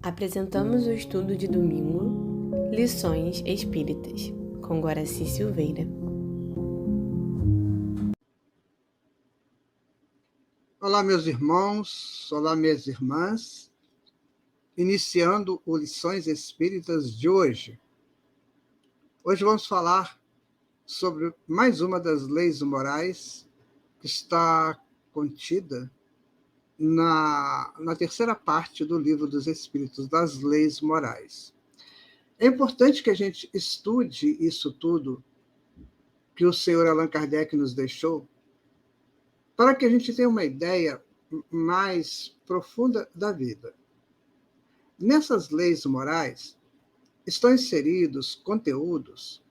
Apresentamos o estudo de domingo, Lições Espíritas, com Guaraci Silveira. Olá, meus irmãos, olá, minhas irmãs. Iniciando o Lições Espíritas de hoje. Hoje vamos falar sobre mais uma das leis morais que está contida na terceira parte do Livro dos Espíritos, das leis morais. É importante que a gente estude isso tudo que o senhor Allan Kardec nos deixou, para que a gente tenha uma ideia mais profunda da vida. Nessas leis morais estão inseridos conteúdos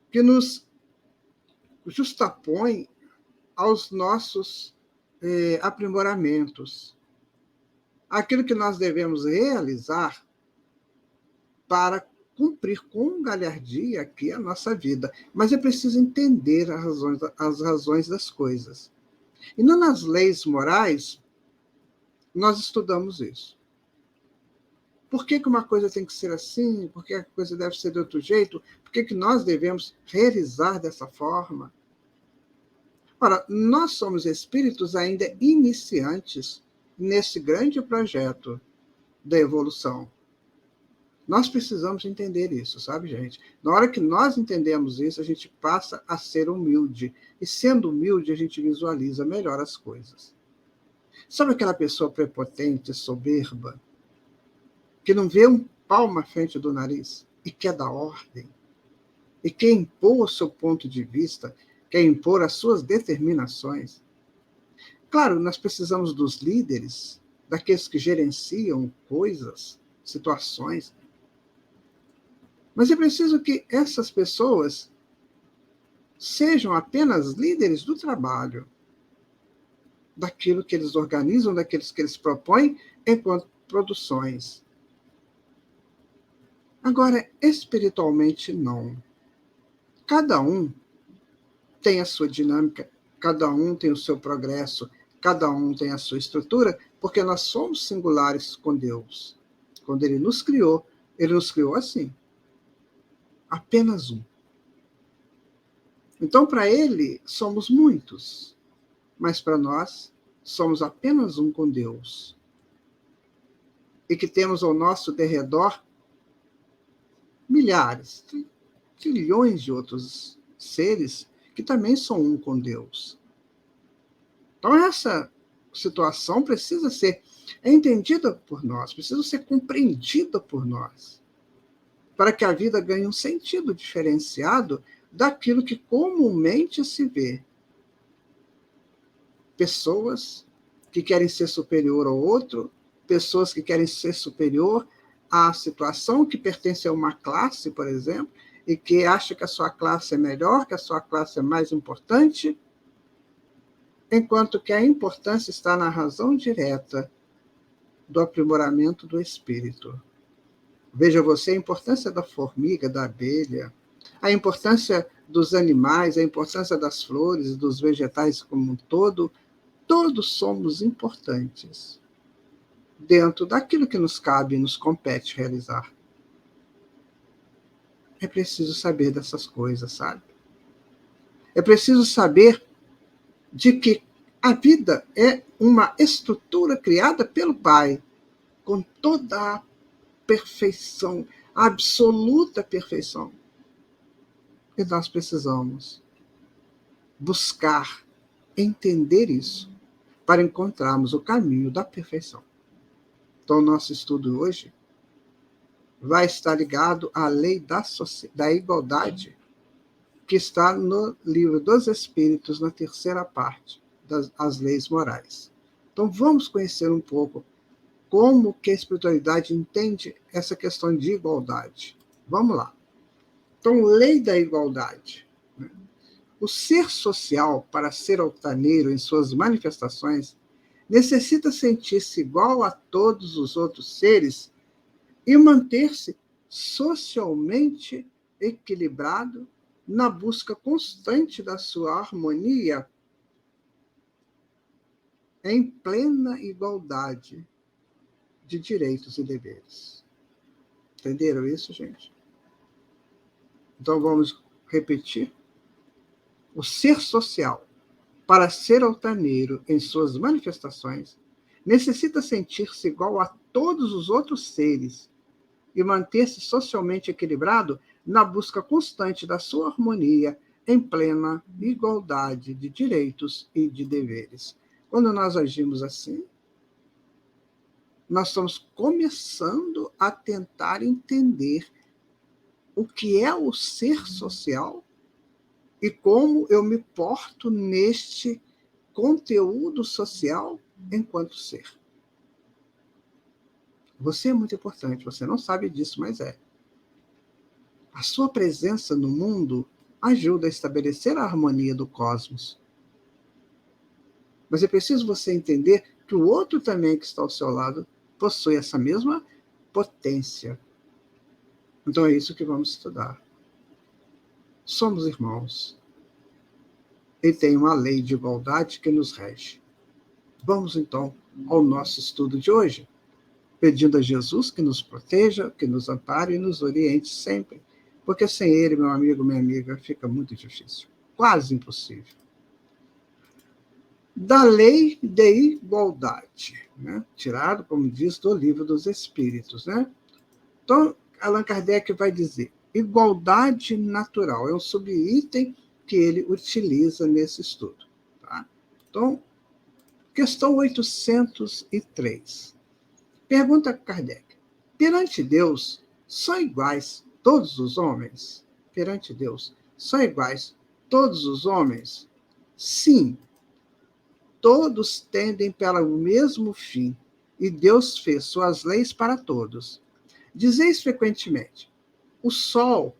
que nos justapõem aos nossos aprimoramentos, aquilo que nós devemos realizar para cumprir com galhardia aqui a nossa vida. Mas é preciso entender as razões das coisas. E não nas leis morais, nós estudamos isso. Por que uma coisa tem que ser assim? Por que a coisa deve ser de outro jeito? Por que nós devemos realizar dessa forma? Ora, nós somos espíritos ainda iniciantes nesse grande projeto da evolução. Nós precisamos entender isso, sabe, gente? Na hora que nós entendemos isso, a gente passa a ser humilde. E sendo humilde, a gente visualiza melhor as coisas. Sabe aquela pessoa prepotente, soberba, que não vê um palmo à frente do nariz e quer dar ordem, e quer impor o seu ponto de vista, quer impor as suas determinações? Claro, nós precisamos dos líderes, daqueles que gerenciam coisas, situações, mas é preciso que essas pessoas sejam apenas líderes do trabalho, daquilo que eles organizam, daqueles que eles propõem enquanto produções. Agora, espiritualmente, não. Cada um tem a sua dinâmica, cada um tem o seu progresso, cada um tem a sua estrutura, porque nós somos singulares com Deus. Quando Ele nos criou assim, apenas um. Então, para Ele, somos muitos, mas para nós, somos apenas um com Deus. E que temos ao nosso derredor milhares, trilhões de outros seres que também são um com Deus. Então, essa situação precisa ser entendida por nós, precisa ser compreendida por nós, para que a vida ganhe um sentido diferenciado daquilo que comumente se vê. Pessoas que querem ser superior ao outro, pessoas que querem ser superior à situação que pertence a uma classe, por exemplo, e que acha que a sua classe é melhor, que a sua classe é mais importante, enquanto que a importância está na razão direta do aprimoramento do espírito. Veja você a importância da formiga, da abelha, a importância dos animais, a importância das flores, dos vegetais como um todo. Todos somos importantes dentro daquilo que nos cabe e nos compete realizar. É preciso saber dessas coisas, sabe? É preciso saber de que a vida é uma estrutura criada pelo Pai, com toda a perfeição, a absoluta perfeição. E nós precisamos buscar entender isso para encontrarmos o caminho da perfeição. Então, nosso estudo hoje vai estar ligado à lei da igualdade, que está no Livro dos Espíritos, na terceira parte, das leis morais. Então, vamos conhecer um pouco como que a espiritualidade entende essa questão de igualdade. Vamos lá. Então, lei da igualdade. O ser social, para ser altaneiro em suas manifestações, necessita sentir-se igual a todos os outros seres e manter-se socialmente equilibrado na busca constante da sua harmonia em plena igualdade. de direitos e deveres. Entenderam isso, gente? Então, vamos repetir. O ser social, para ser altaneiro em suas manifestações, necessita sentir-se igual a todos os outros seres e manter-se socialmente equilibrado na busca constante da sua harmonia em plena igualdade de direitos e de deveres. Quando nós agimos assim, nós estamos começando a tentar entender o que é o ser social e como eu me porto neste conteúdo social enquanto ser. Você é muito importante, você não sabe disso, mas é. A sua presença no mundo ajuda a estabelecer a harmonia do cosmos. Mas é preciso você entender que o outro também que está ao seu lado possui essa mesma potência. Então é isso que vamos estudar. Somos irmãos. E tem uma lei de igualdade que nos rege. Vamos então ao nosso estudo de hoje, pedindo a Jesus que nos proteja, que nos ampare e nos oriente sempre, porque sem ele, meu amigo, minha amiga, fica muito difícil, quase impossível. Da lei de igualdade, né? Tirado, como diz, do Livro dos Espíritos, né? Então, Allan Kardec vai dizer, igualdade natural, é um subitem que ele utiliza nesse estudo. Tá? Então, questão 803. Pergunta Kardec, perante Deus, são iguais todos os homens? Perante Deus, são iguais todos os homens? Sim, todos tendem para o mesmo fim, e Deus fez suas leis para todos. Dizeis frequentemente, o sol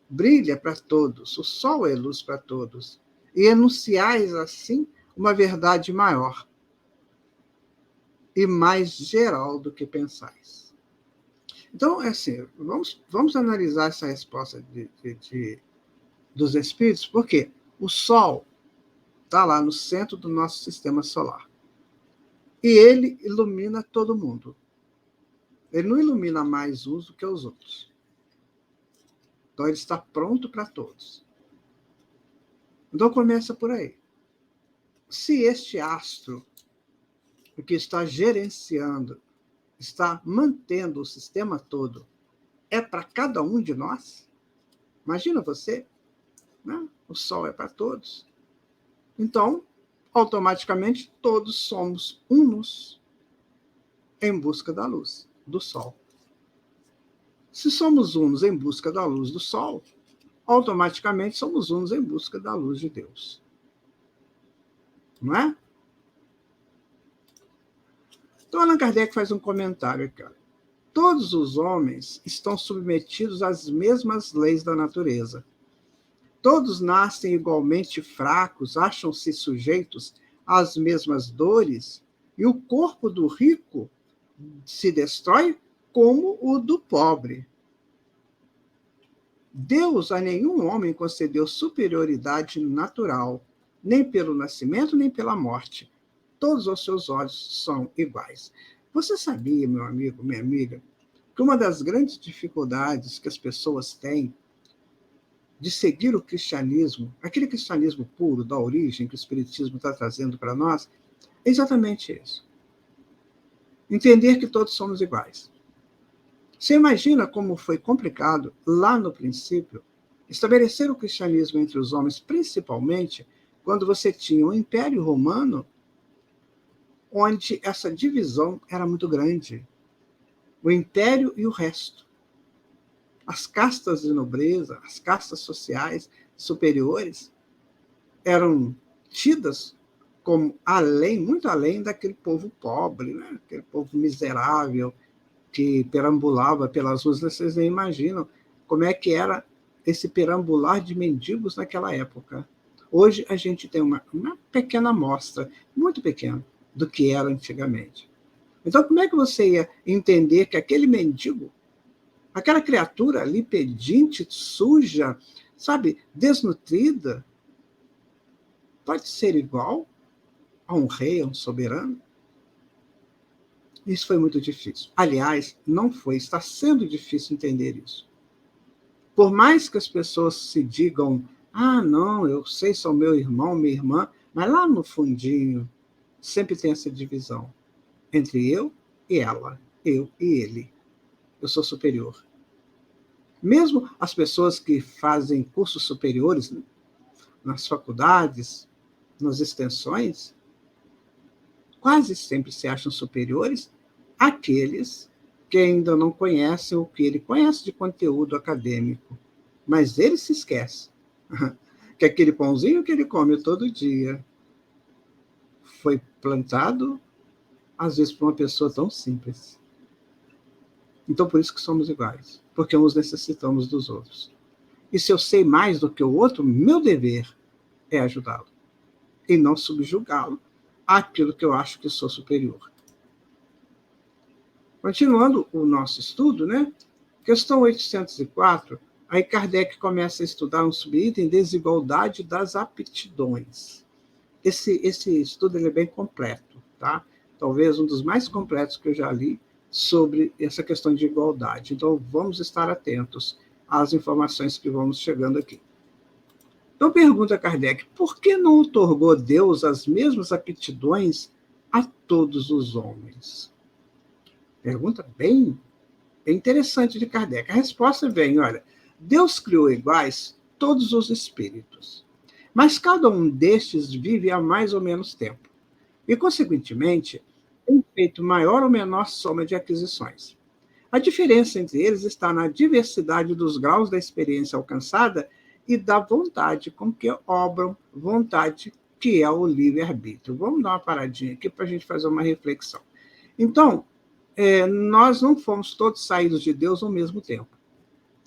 brilha para todos, o sol é luz para todos, e enunciais assim uma verdade maior e mais geral do que pensais. Então, é assim, vamos analisar essa resposta dos espíritos, porque o sol está lá no centro do nosso sistema solar. E ele ilumina todo mundo. Ele não ilumina mais uns do que os outros. Então, ele está pronto para todos. Então, começa por aí. Se este astro, que está gerenciando, está mantendo o sistema todo, é para cada um de nós? Imagina você, né? O Sol é para todos. Então, automaticamente, todos somos unos em busca da luz do Sol. Se somos unos em busca da luz do Sol, automaticamente somos unos em busca da luz de Deus. Não é? Então, Allan Kardec faz um comentário aqui. Todos os homens estão submetidos às mesmas leis da natureza. Todos nascem igualmente fracos, acham-se sujeitos às mesmas dores, e o corpo do rico se destrói como o do pobre. Deus a nenhum homem concedeu superioridade natural, nem pelo nascimento, nem pela morte. Todos aos seus olhos são iguais. Você sabia, meu amigo, minha amiga, que uma das grandes dificuldades que as pessoas têm de seguir o cristianismo, aquele cristianismo puro, da origem que o Espiritismo está trazendo para nós, é exatamente isso. Entender que todos somos iguais. Você imagina como foi complicado, lá no princípio, estabelecer o cristianismo entre os homens, principalmente quando você tinha o Império Romano, onde essa divisão era muito grande. O império e o resto. As castas de nobreza, as castas sociais superiores, eram tidas como além, muito além daquele povo pobre, né? Aquele povo miserável que perambulava pelas ruas. Vocês nem imaginam como é que era esse perambular de mendigos naquela época. Hoje a gente tem uma pequena amostra, muito pequena, do que era antigamente. Então, como é que você ia entender que aquele mendigo, aquela criatura ali pedinte, suja, sabe, desnutrida, pode ser igual a um rei, a um soberano? Isso foi muito difícil. Aliás, não foi, está sendo difícil entender isso. Por mais que as pessoas se digam, não, eu sei, são meu irmão, minha irmã, mas lá no fundinho sempre tem essa divisão entre eu e ela, eu e ele. Eu sou superior. Mesmo as pessoas que fazem cursos superiores nas faculdades, nas extensões, quase sempre se acham superiores àqueles que ainda não conhecem o que ele conhece de conteúdo acadêmico. Mas ele se esquece que aquele pãozinho que ele come todo dia foi plantado, às vezes, por uma pessoa tão simples. Então, por isso que somos iguais, porque uns necessitamos dos outros. E se eu sei mais do que o outro, meu dever é ajudá-lo e não subjugá-lo àquilo que eu acho que sou superior. Continuando o nosso estudo, né? Questão 804, aí Kardec começa a estudar um subitem, desigualdade das aptidões. Esse estudo ele é bem completo, tá? Talvez um dos mais completos que eu já li sobre essa questão de igualdade. Então, vamos estar atentos às informações que vamos chegando aqui. Então, pergunta Kardec, por que não outorgou Deus as mesmas aptidões a todos os homens? Pergunta bem interessante de Kardec. A resposta vem, olha, Deus criou iguais todos os espíritos, mas cada um destes vive há mais ou menos tempo, e, consequentemente, tem feito maior ou menor soma de aquisições. A diferença entre eles está na diversidade dos graus da experiência alcançada e da vontade com que obram, vontade que é o livre-arbítrio. Vamos dar uma paradinha aqui para a gente fazer uma reflexão. Então, nós não fomos todos saídos de Deus ao mesmo tempo.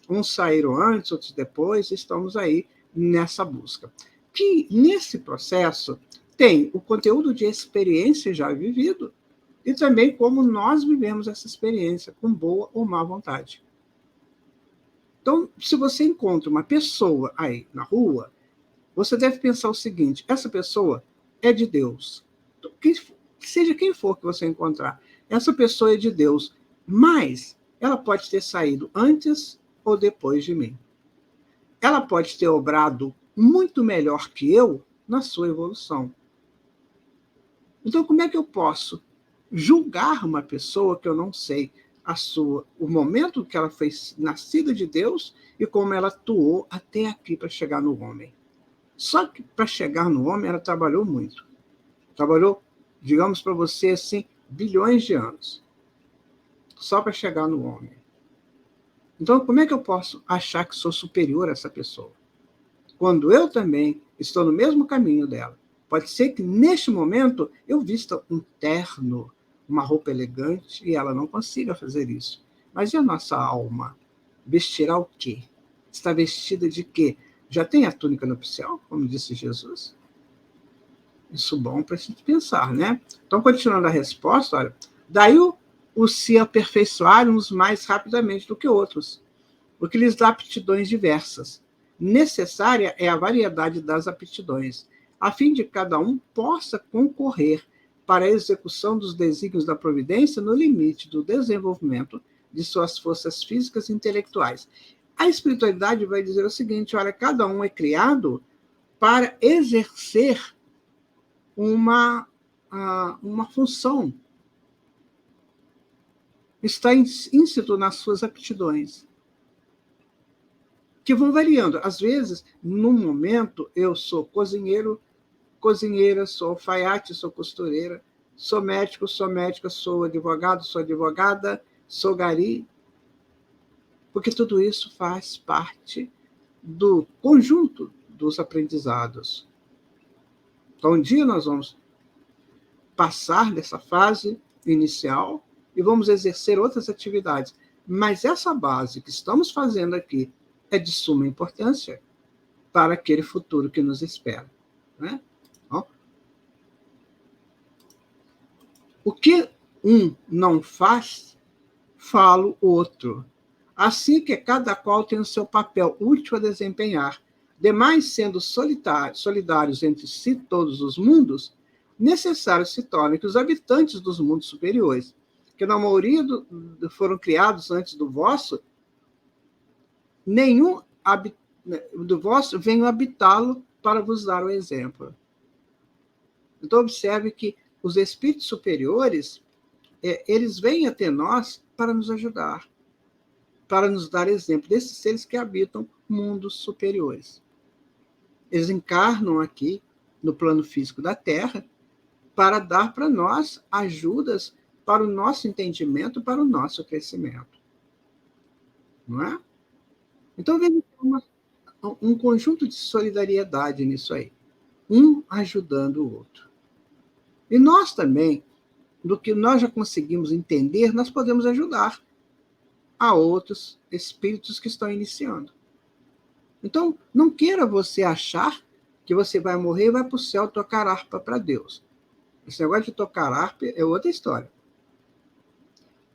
Uns saíram antes, outros depois, estamos aí nessa busca. Que nesse processo tem o conteúdo de experiência já vivido e também como nós vivemos essa experiência, com boa ou má vontade. Então, se você encontra uma pessoa aí na rua, você deve pensar o seguinte, essa pessoa é de Deus. Seja quem for que você encontrar, essa pessoa é de Deus, mas ela pode ter saído antes ou depois de mim. Ela pode ter obrado muito melhor que eu na sua evolução. Então, como é que eu posso julgar uma pessoa que eu não sei o momento que ela foi nascida de Deus e como ela atuou até aqui para chegar no homem? Só que para chegar no homem, ela trabalhou muito. Trabalhou, digamos para você assim, bilhões de anos, só para chegar no homem. Então, como é que eu posso achar que sou superior a essa pessoa? Quando eu também estou no mesmo caminho dela. Pode ser que, neste momento, eu vista um terno, uma roupa elegante, e ela não consiga fazer isso. Mas e a nossa alma? Vestirá o quê? Está vestida de quê? Já tem a túnica nupcial, como disse Jesus? Isso bom para a gente pensar, né? Então, continuando a resposta, olha, daí os se aperfeiçoaram uns mais rapidamente do que outros, o que lhes dá aptidões diversas. Necessária é a variedade das aptidões, a fim de que cada um possa concorrer para a execução dos desígnios da providência no limite do desenvolvimento de suas forças físicas e intelectuais. A espiritualidade vai dizer o seguinte, olha, cada um é criado para exercer uma função. Está íncito nas suas aptidões, que vão variando. Às vezes, num momento, eu sou cozinheira, sou alfaiate, sou costureira, sou médico, sou médica, sou advogado, sou advogada, sou gari, porque tudo isso faz parte do conjunto dos aprendizados. Então, um dia nós vamos passar dessa fase inicial e vamos exercer outras atividades. Mas essa base que estamos fazendo aqui é de suma importância para aquele futuro que nos espera, né? Bom, o que um não faz, fala o outro. Assim que cada qual tem o seu papel útil a desempenhar, demais sendo solidários entre si todos os mundos, necessário se torna que os habitantes dos mundos superiores, que na maioria foram criados antes do vosso, nenhum do vosso venho habitá-lo para vos dar o exemplo. Então, observe que os espíritos superiores, eles vêm até nós para nos ajudar, para nos dar exemplo desses seres que habitam mundos superiores. Eles encarnam aqui, no plano físico da Terra, para dar para nós ajudas para o nosso entendimento, para o nosso crescimento. Não é? Então, vem um conjunto de solidariedade nisso aí. Um ajudando o outro. E nós também, do que nós já conseguimos entender, nós podemos ajudar a outros espíritos que estão iniciando. Então, não queira você achar que você vai morrer e vai para o céu tocar harpa para Deus. Esse negócio de tocar harpa é outra história.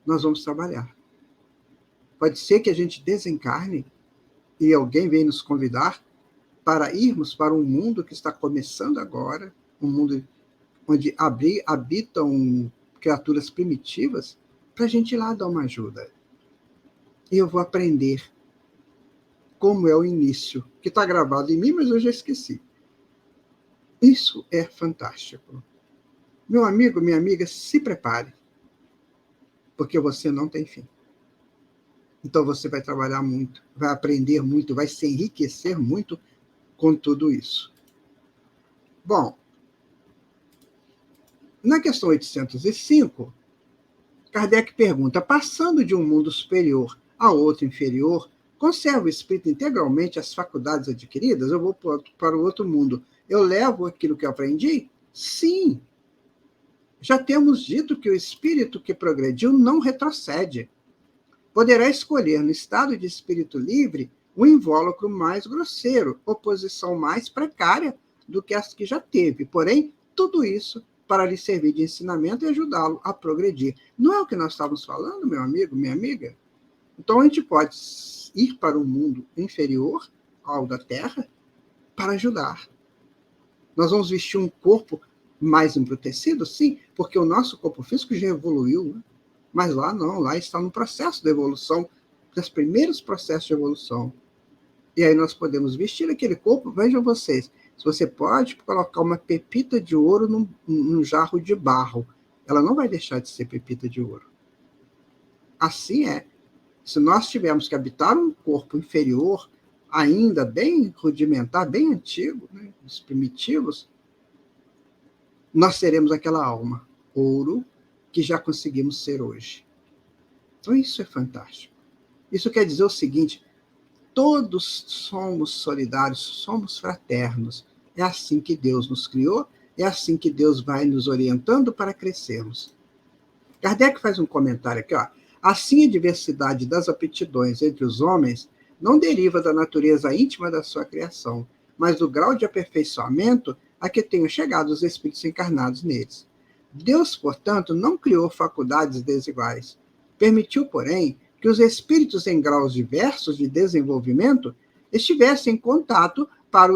Nós vamos trabalhar. Pode ser que a gente desencarne e alguém venha nos convidar para irmos para um mundo que está começando agora, um mundo onde habitam criaturas primitivas, para a gente ir lá dar uma ajuda. E eu vou aprender como é o início, que está gravado em mim, mas eu já esqueci. Isso é fantástico. Meu amigo, minha amiga, se prepare, porque você não tem fim. Então você vai trabalhar muito, vai aprender muito, vai se enriquecer muito com tudo isso. Bom, na questão 805, Kardec pergunta: passando de um mundo superior a outro inferior, conserva o espírito integralmente as faculdades adquiridas? Eu vou para o outro mundo. Eu levo aquilo que eu aprendi? Sim. Já temos dito que o espírito que progrediu não retrocede. Poderá escolher, no estado de espírito livre, um invólucro mais grosseiro, ou posição mais precária do que as que já teve. Porém, tudo isso para lhe servir de ensinamento e ajudá-lo a progredir. Não é o que nós estávamos falando, meu amigo, minha amiga? Então, a gente pode ir para um mundo inferior ao da Terra para ajudar. Nós vamos vestir um corpo mais embrutecido? Sim, porque o nosso corpo físico já evoluiu, né? Mas lá não, lá está no processo de evolução, dos primeiros processos de evolução. E aí nós podemos vestir aquele corpo. Vejam vocês, se você pode colocar uma pepita de ouro num jarro de barro, ela não vai deixar de ser pepita de ouro. Assim é. Se nós tivermos que habitar um corpo inferior, ainda bem rudimentar, bem antigo, né, os primitivos, nós seremos aquela alma, ouro, que já conseguimos ser hoje. Então isso é fantástico. Isso quer dizer o seguinte: todos somos solidários, somos fraternos. É assim que Deus nos criou, é assim que Deus vai nos orientando para crescermos. Kardec faz um comentário aqui, ó. Assim, a diversidade das aptidões entre os homens não deriva da natureza íntima da sua criação, mas do grau de aperfeiçoamento a que tenham chegado os espíritos encarnados neles. Deus, portanto, não criou faculdades desiguais. Permitiu, porém, que os espíritos em graus diversos de desenvolvimento estivessem em contato para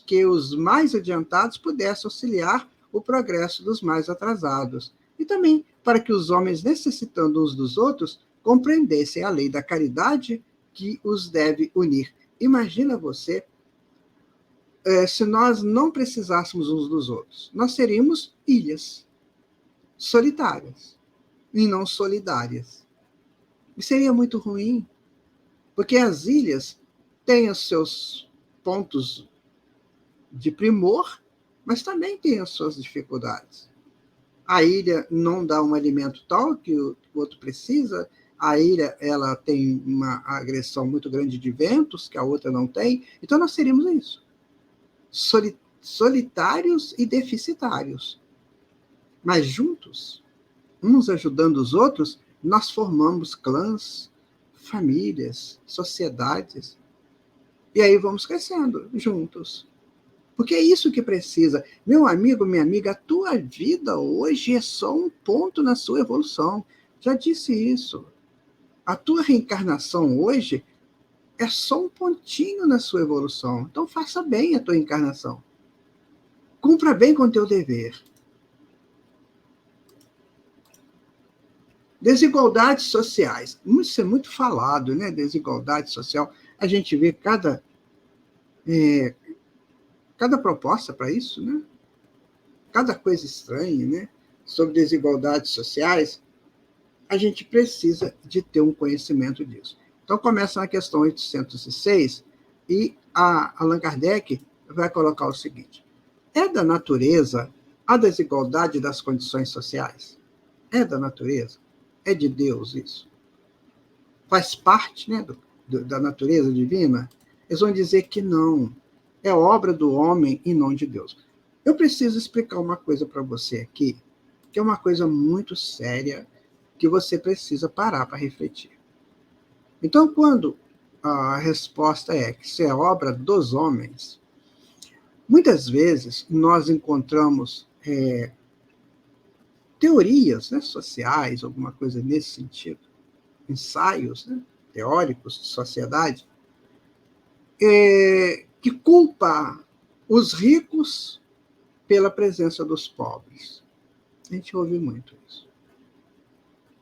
que os mais adiantados pudessem auxiliar o progresso dos mais atrasados, e também para que os homens, necessitando uns dos outros, compreendessem a lei da caridade que os deve unir. Imagina você, se nós não precisássemos uns dos outros, nós seríamos ilhas solitárias e não solidárias. E seria muito ruim, porque as ilhas têm os seus pontos de primor, mas também têm as suas dificuldades. A ilha não dá um alimento tal que o outro precisa, a ilha ela tem uma agressão muito grande de ventos que a outra não tem, então nós seríamos isso, solitários e deficitários. Mas juntos, uns ajudando os outros, nós formamos clãs, famílias, sociedades, e aí vamos crescendo juntos. Porque é isso que precisa. Meu amigo, minha amiga, a tua vida hoje é só um ponto na sua evolução. Já disse isso. A tua reencarnação hoje é só um pontinho na sua evolução. Então faça bem a tua encarnação. Cumpra bem com o teu dever. Desigualdades sociais. Isso é muito falado, né? Desigualdade social. A gente vê cada proposta para isso, né? Cada coisa estranha, né? Sobre desigualdades sociais. A gente precisa de ter um conhecimento disso. Então, começa na questão 806 e Allan Kardec vai colocar o seguinte: é da natureza a desigualdade das condições sociais? É da natureza? É de Deus isso? Faz parte, né, da natureza divina? Eles vão dizer que não. É obra do homem e não de Deus. Eu preciso explicar uma coisa para você aqui, que é uma coisa muito séria, que você precisa parar para refletir. Então, quando a resposta é que isso é obra dos homens, muitas vezes nós encontramos teorias, né, sociais, alguma coisa nesse sentido, ensaios, né, teóricos de sociedade, que culpa os ricos pela presença dos pobres. A gente ouve muito isso.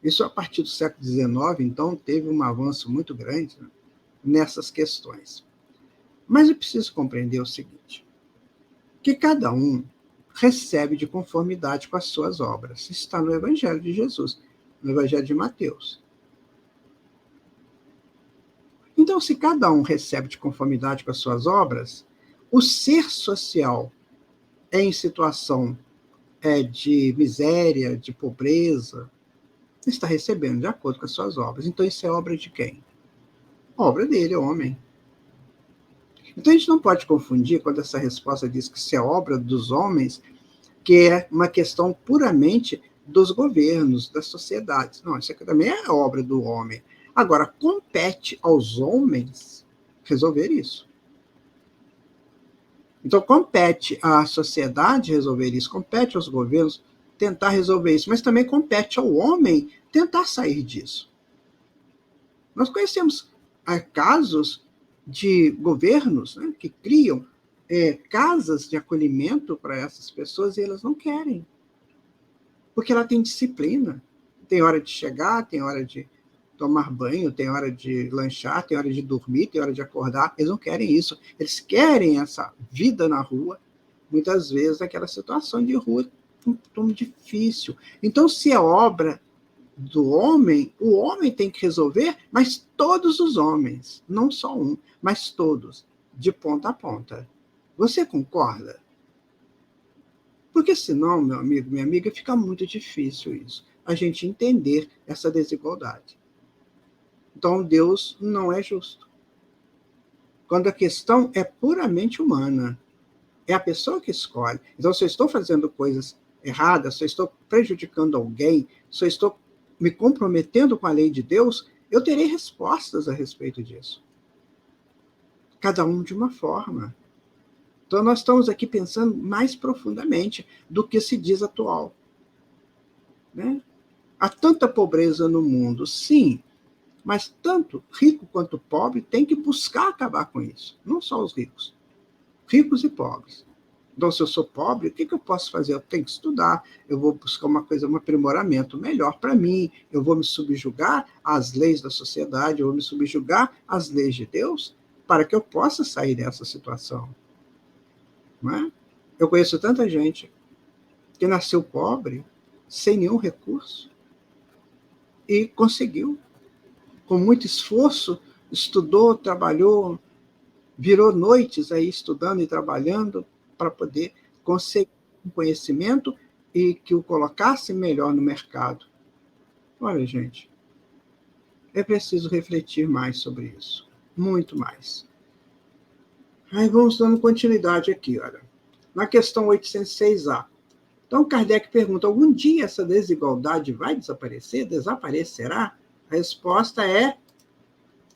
Isso, a partir do século XIX, então, teve um avanço muito grande, né, nessas questões. Mas eu preciso compreender o seguinte: que cada um recebe de conformidade com as suas obras. Isso está no Evangelho de Jesus, no Evangelho de Mateus. Então, se cada um recebe de conformidade com as suas obras, o ser social é em situação de miséria, de pobreza, está recebendo de acordo com as suas obras. Então, isso é obra de quem? Obra dele, homem. Então, a gente não pode confundir, quando essa resposta diz que isso é obra dos homens, que é uma questão puramente dos governos, das sociedades. Não, isso aqui também é obra do homem. Agora, compete aos homens resolver isso. Então, compete à sociedade resolver isso, compete aos governos tentar resolver isso, mas também compete ao homem tentar sair disso. Nós conhecemos casos de governos, né, que criam casas de acolhimento para essas pessoas e elas não querem, porque ela tem disciplina. Tem hora de chegar, tem hora de tomar banho, tem hora de lanchar, tem hora de dormir, tem hora de acordar. Eles não querem isso. Eles querem essa vida na rua, muitas vezes aquela situação de rua tão difícil. Então, se é obra do homem, o homem tem que resolver, mas todos os homens, não só um, mas todos, de ponta a ponta. Você concorda? Porque senão, meu amigo, minha amiga, fica muito difícil isso, a gente entender essa desigualdade. Então, Deus não é justo. Quando a questão é puramente humana, é a pessoa que escolhe. Então, se eu estou fazendo coisas erradas, se eu estou prejudicando alguém, se eu estou me comprometendo com a lei de Deus, eu terei respostas a respeito disso. Cada um de uma forma. Então, nós estamos aqui pensando mais profundamente do que se diz atual. Né? Há tanta pobreza no mundo, sim, mas tanto rico quanto pobre tem que buscar acabar com isso. Não só os ricos. Ricos e pobres. Então, se eu sou pobre, o que eu posso fazer? Eu tenho que estudar, eu vou buscar uma coisa, um aprimoramento melhor para mim, eu vou me subjugar às leis da sociedade, eu vou me subjugar às leis de Deus, para que eu possa sair dessa situação. Não é? Eu conheço tanta gente que nasceu pobre, sem nenhum recurso, e conseguiu, com muito esforço, estudou, trabalhou, virou noites aí estudando e trabalhando para poder conseguir um conhecimento e que o colocasse melhor no mercado. Olha, gente, é preciso refletir mais sobre isso, muito mais. Aí vamos dando continuidade aqui, olha. Na questão 806A. Então, Kardec pergunta: algum dia essa desigualdade vai desaparecer? Desaparecerá? A resposta é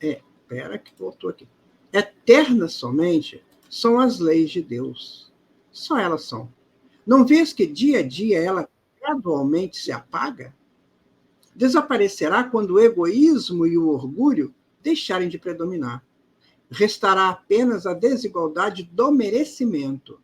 espera que voltou aqui. Eternas somente são as leis de Deus. Só elas são. Não vês que dia a dia ela gradualmente se apaga? Desaparecerá quando o egoísmo e o orgulho deixarem de predominar. Restará apenas a desigualdade do merecimento.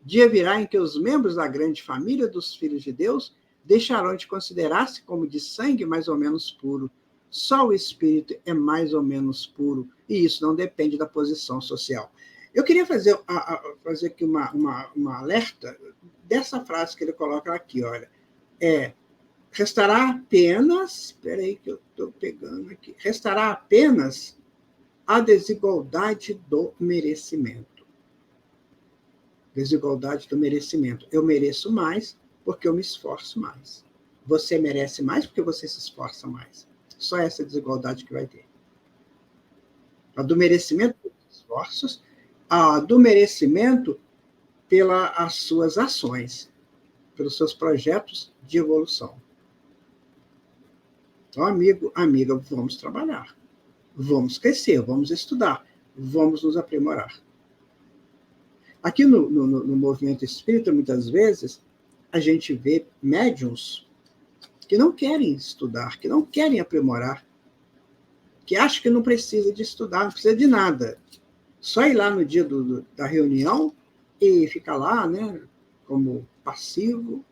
Dia virá em que os membros da grande família dos filhos de Deus deixarão de considerar-se como de sangue mais ou menos puro. Só o espírito é mais ou menos puro, e isso não depende da posição social. Eu queria fazer aqui uma alerta dessa frase que ele coloca aqui, olha. Restará apenas, espera aí que eu estou pegando aqui, restará apenas a desigualdade do merecimento. Desigualdade do merecimento. Eu mereço mais porque eu me esforço mais. Você merece mais porque você se esforça mais. Só essa desigualdade que vai ter. A do merecimento pelos esforços, a do merecimento pelas suas ações, pelos seus projetos de evolução. Então, amigo, amiga, vamos trabalhar, vamos crescer, vamos estudar, vamos nos aprimorar. Aqui no movimento espírita, muitas vezes, a gente vê médiuns que não querem estudar, que não querem aprimorar, que acham que não precisa de estudar, não precisa de nada. Só ir lá no dia da reunião e ficar lá, né, como passivo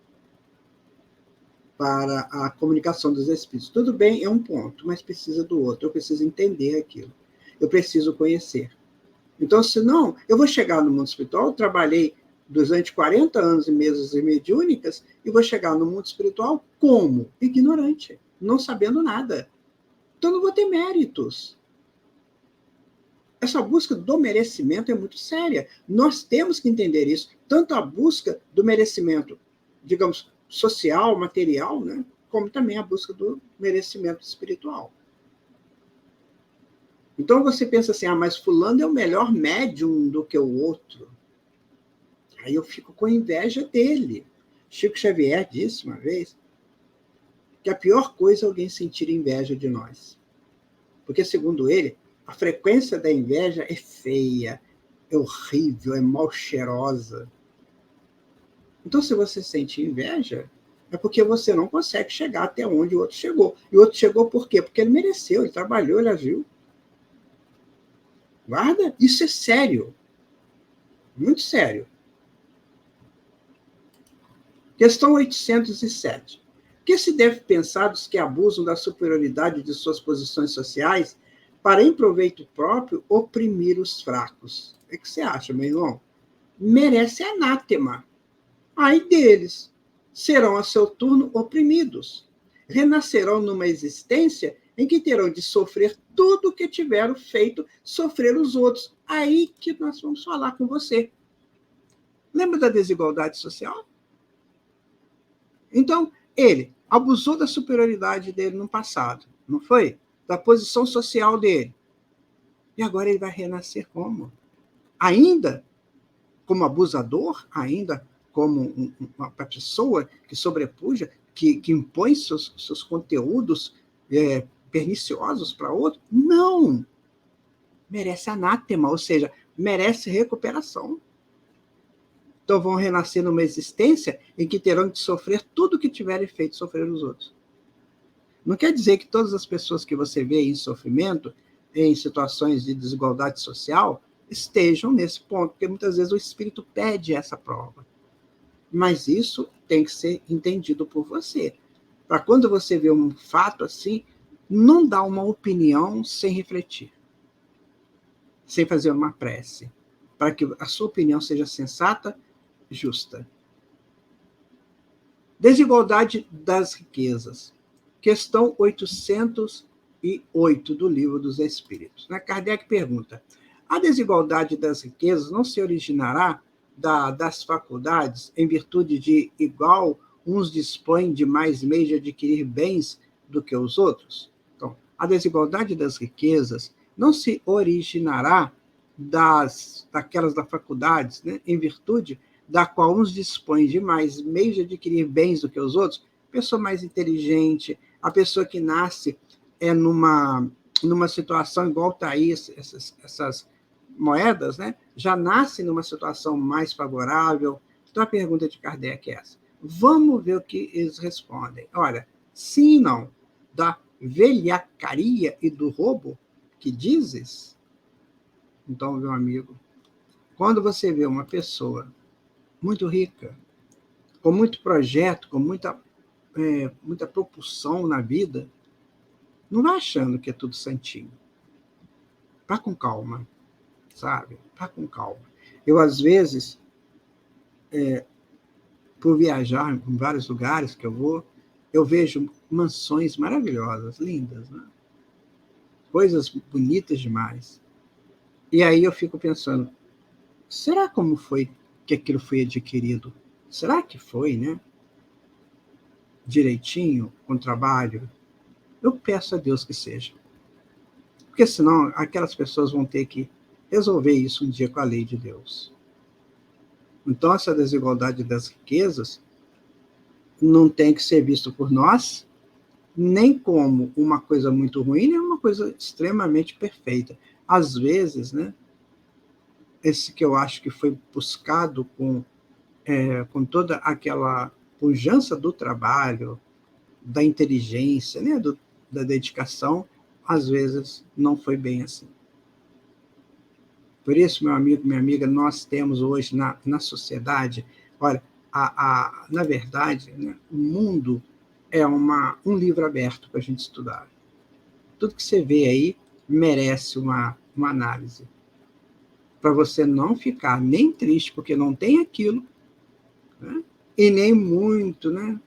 para a comunicação dos espíritos. Tudo bem, é um ponto, mas precisa do outro. Eu preciso entender aquilo. Eu preciso conhecer. Então, senão, eu vou chegar no mundo espiritual, trabalhei durante 40 anos em mesas mediúnicas, e vou chegar no mundo espiritual como? Ignorante, não sabendo nada. Então, não vou ter méritos. Essa busca do merecimento é muito séria. Nós temos que entender isso. Tanto a busca do merecimento, digamos, social, material, né? Como também a busca do merecimento espiritual. Então você pensa assim, mas fulano é o melhor médium do que o outro. Aí eu fico com inveja dele. Chico Xavier disse uma vez que a pior coisa é alguém sentir inveja de nós. Porque, segundo ele, a frequência da inveja é feia, é horrível, é mal cheirosa. Então, se você sente inveja, é porque você não consegue chegar até onde o outro chegou. E o outro chegou por quê? Porque ele mereceu, ele trabalhou, ele agiu. Guarda, isso é sério. Muito sério. Questão 807. Que se deve pensar dos que abusam da superioridade de suas posições sociais para, em proveito próprio, oprimir os fracos? O que você acha, meu irmão? Merece anátema. Ai deles. Serão, a seu turno, oprimidos. Renascerão numa existência em que terão de sofrer tudo o que tiveram feito sofrer os outros. Aí que nós vamos falar com você. Lembra da desigualdade social? Então, ele abusou da superioridade dele no passado, não foi? Da posição social dele. E agora ele vai renascer como? Ainda como abusador? Ainda como uma pessoa que sobrepuja, que impõe seus conteúdos perniciosos para outro? Não! Merece anátema, ou seja, merece recuperação. Então vão renascer numa existência em que terão de sofrer tudo o que tiverem feito sofrer os outros. Não quer dizer que todas as pessoas que você vê em sofrimento, em situações de desigualdade social, estejam nesse ponto, porque muitas vezes o espírito pede essa prova. Mas isso tem que ser entendido por você. Para quando você vê um fato assim, não dá uma opinião sem refletir, sem fazer uma prece, para que a sua opinião seja sensata, justa. Desigualdade das riquezas. Questão 808 do Livro dos Espíritos. Kardec pergunta: a desigualdade das riquezas não se originará das faculdades, em virtude de igual uns dispõem de mais meios de adquirir bens do que os outros? Então, a desigualdade das riquezas não se originará daquelas das faculdades, né, em virtude da qual uns dispõem de mais meios de adquirir bens do que os outros? Pessoa mais inteligente, a pessoa que nasce numa situação igual está aí, essas moedas, né, já nasce numa situação mais favorável. Então, a pergunta de Kardec é essa. Vamos ver o que eles respondem. Olha, sim e não. Da velhacaria e do roubo que dizes? Então, meu amigo, quando você vê uma pessoa muito rica, com muito projeto, com muita muita propulsão na vida, não vai achando que é tudo santinho. Vá com calma, sabe? Vá com calma. Eu, às vezes, por viajar em vários lugares que eu vou, eu vejo mansões maravilhosas, lindas, né? Coisas bonitas demais. E aí eu fico pensando, será como foi que aquilo foi adquirido? Será que foi, né? Direitinho, com trabalho? Eu peço a Deus que seja. Porque senão aquelas pessoas vão ter que resolver isso um dia com a lei de Deus. Então, essa desigualdade das riquezas não tem que ser visto por nós nem como uma coisa muito ruim, nem uma coisa extremamente perfeita. Às vezes, né, esse que eu acho que foi buscado com toda aquela pujança do trabalho, da inteligência, né, da dedicação, às vezes não foi bem assim. Por isso, meu amigo, minha amiga, nós temos hoje na sociedade, olha, na verdade, né, o mundo é um livro aberto para a gente estudar. Tudo que você vê aí merece uma análise. Para você não ficar nem triste porque não tem aquilo, né, e nem muito, né,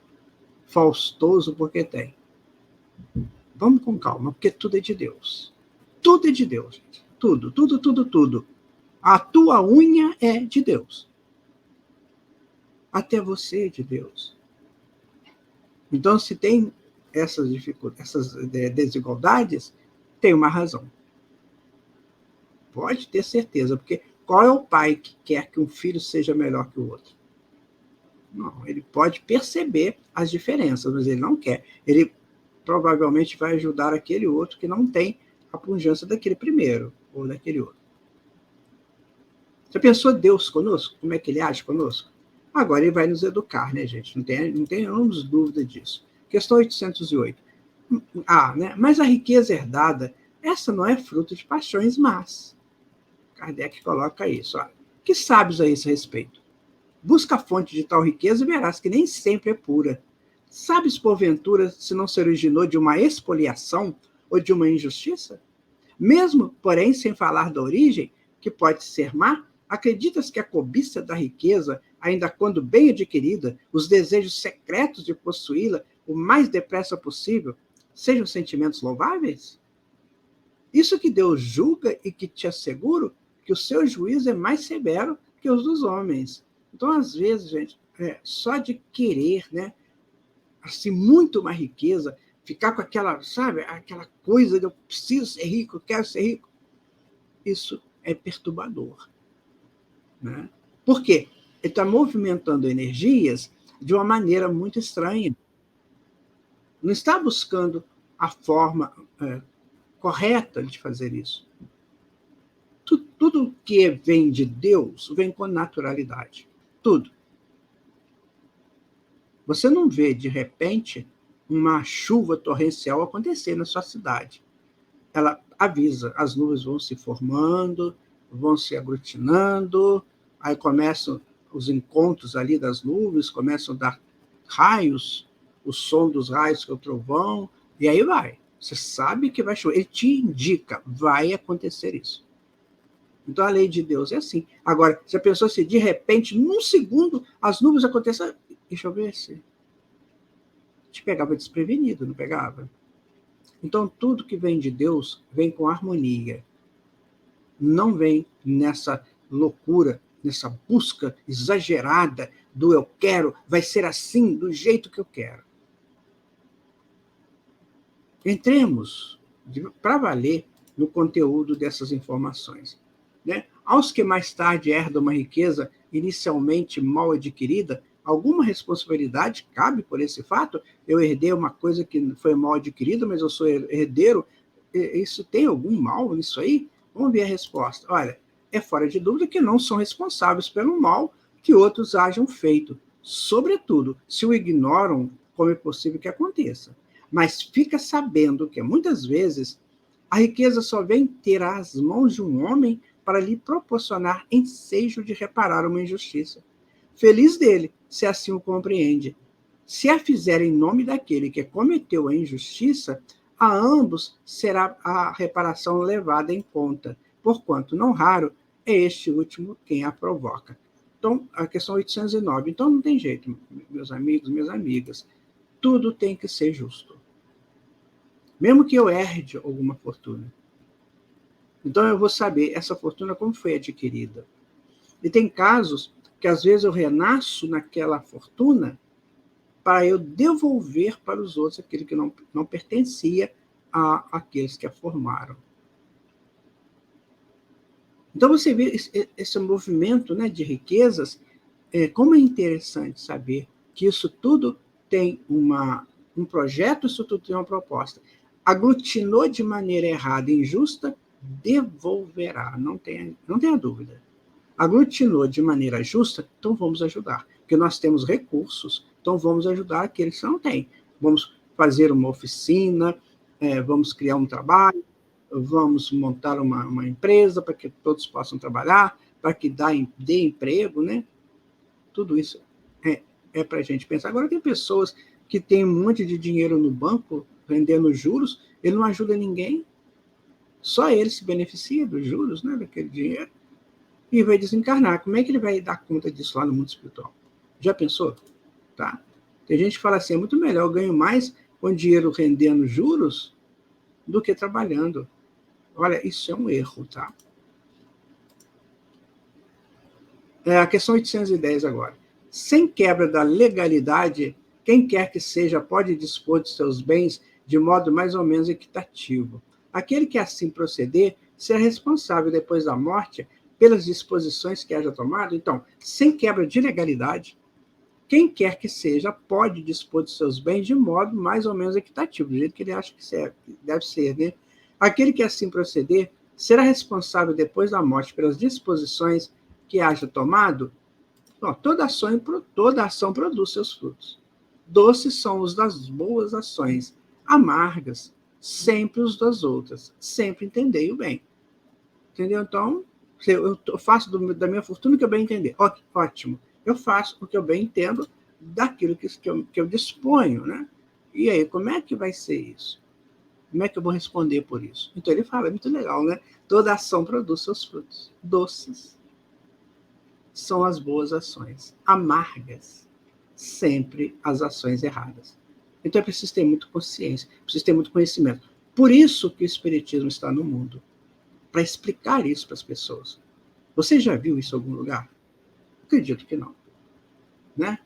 faustoso porque tem. Vamos com calma, porque tudo é de Deus. Tudo é de Deus, gente. Tudo, tudo, tudo, tudo. A tua unha é de Deus. Até você é de Deus. Então, se tem essas desigualdades, tem uma razão. Pode ter certeza, porque qual é o pai que quer que um filho seja melhor que o outro? Não, ele pode perceber as diferenças, mas ele não quer. Ele provavelmente vai ajudar aquele outro que não tem a pujança daquele primeiro, ou daquele outro. Você pensou Deus conosco? Como é que ele age conosco? Agora ele vai nos educar, né, gente? Não tenhamos dúvida disso. Questão 808. Né? Mas a riqueza herdada, essa não é fruto de paixões más. Kardec coloca isso. Que sabes a esse respeito? Busca a fonte de tal riqueza e verás que nem sempre é pura. Sabes, porventura, se não se originou de uma expoliação ou de uma injustiça? Mesmo, porém, sem falar da origem, que pode ser má, acreditas que a cobiça da riqueza, ainda quando bem adquirida, os desejos secretos de possuí-la o mais depressa possível, sejam sentimentos louváveis? Isso que Deus julga e que te asseguro que o seu juízo é mais severo que os dos homens. Então, às vezes, gente, só de querer, né, assim, muito uma riqueza, ficar com aquela, sabe, aquela coisa de eu preciso ser rico, eu quero ser rico, isso é perturbador. Né? Por quê? Ele está movimentando energias de uma maneira muito estranha. Não está buscando a forma correta de fazer isso. Tudo que vem de Deus vem com naturalidade. Tudo. Você não vê, de repente, uma chuva torrencial acontecer na sua cidade. Ela avisa, as nuvens vão se formando, vão se aglutinando, aí começam os encontros ali das nuvens, começam a dar raios, o som dos raios que é o trovão, e aí vai. Você sabe que vai chover, ele te indica, vai acontecer isso. Então, a lei de Deus é assim. Agora, se a pessoa, se de repente, num segundo, as nuvens acontecem e chovesse, te pegava desprevenido, não pegava? Então, tudo que vem de Deus vem com harmonia. Não vem nessa loucura, nessa busca exagerada do eu quero, vai ser assim, do jeito que eu quero. Entremos para valer no conteúdo dessas informações. Né? Aos que mais tarde herdam uma riqueza inicialmente mal adquirida, alguma responsabilidade cabe por esse fato? Eu herdei uma coisa que foi mal adquirida, mas eu sou herdeiro. Isso tem algum mal nisso aí? Vamos ver a resposta. Olha, é fora de dúvida que não são responsáveis pelo mal que outros hajam feito. Sobretudo, se o ignoram, como é possível que aconteça. Mas fica sabendo que, muitas vezes, a riqueza só vem ter às mãos de um homem para lhe proporcionar ensejo de reparar uma injustiça. Feliz dele, se assim o compreende. Se a fizer em nome daquele que cometeu a injustiça, a ambos será a reparação levada em conta, porquanto, não raro, é este último quem a provoca. Então, a questão 809. Então, não tem jeito, meus amigos, minhas amigas. Tudo tem que ser justo. Mesmo que eu herde alguma fortuna. Então, eu vou saber essa fortuna como foi adquirida. E tem casos que, às vezes, eu renasço naquela fortuna para eu devolver para os outros aquilo que não pertencia àqueles que a formaram. Então, você vê esse movimento, né, de riquezas, como é interessante saber que isso tudo tem um projeto, isso tudo tem uma proposta. Aglutinou de maneira errada e injusta, devolverá, não tenha dúvida. Aglutinou de maneira justa, então vamos ajudar, porque nós temos recursos, então vamos ajudar aqueles que não têm. Vamos fazer uma oficina, vamos criar um trabalho, vamos montar uma empresa para que todos possam trabalhar, para que dê emprego, né? Tudo isso é para a gente pensar. Agora, tem pessoas que têm um monte de dinheiro no banco, rendendo juros, ele não ajuda ninguém, só ele se beneficia dos juros, né, daquele dinheiro, e vai desencarnar. Como é que ele vai dar conta disso lá no mundo espiritual? Já pensou? Tá? Tem gente que fala assim, é muito melhor, eu ganho mais com dinheiro rendendo juros do que trabalhando. Olha, isso é um erro, tá? A questão 810 agora. Sem quebra da legalidade, quem quer que seja pode dispor de seus bens de modo mais ou menos equitativo. Aquele que assim proceder será responsável depois da morte pelas disposições que haja tomado. Então, sem quebra de legalidade, quem quer que seja pode dispor de seus bens de modo mais ou menos equitativo, do jeito que ele acha que deve ser, né? Aquele que assim proceder será responsável depois da morte pelas disposições que haja tomado. Bom, toda ação produz seus frutos. Doces são os das boas ações, amargas, sempre os das outras. Sempre entendei o bem. Entendeu? Então, eu faço da minha fortuna o que eu bem entender. Ótimo. Eu faço o que eu bem entendo daquilo que eu disponho, né? E aí, como é que vai ser isso? Como é que eu vou responder por isso? Então, ele fala, é muito legal, né? Toda ação produz seus frutos. Doces são as boas ações. Amargas, sempre as ações erradas. Então, é preciso ter muita consciência, preciso ter muito conhecimento. Por isso que o Espiritismo está no mundo, para explicar isso para as pessoas. Você já viu isso em algum lugar? Acredito que não. Né?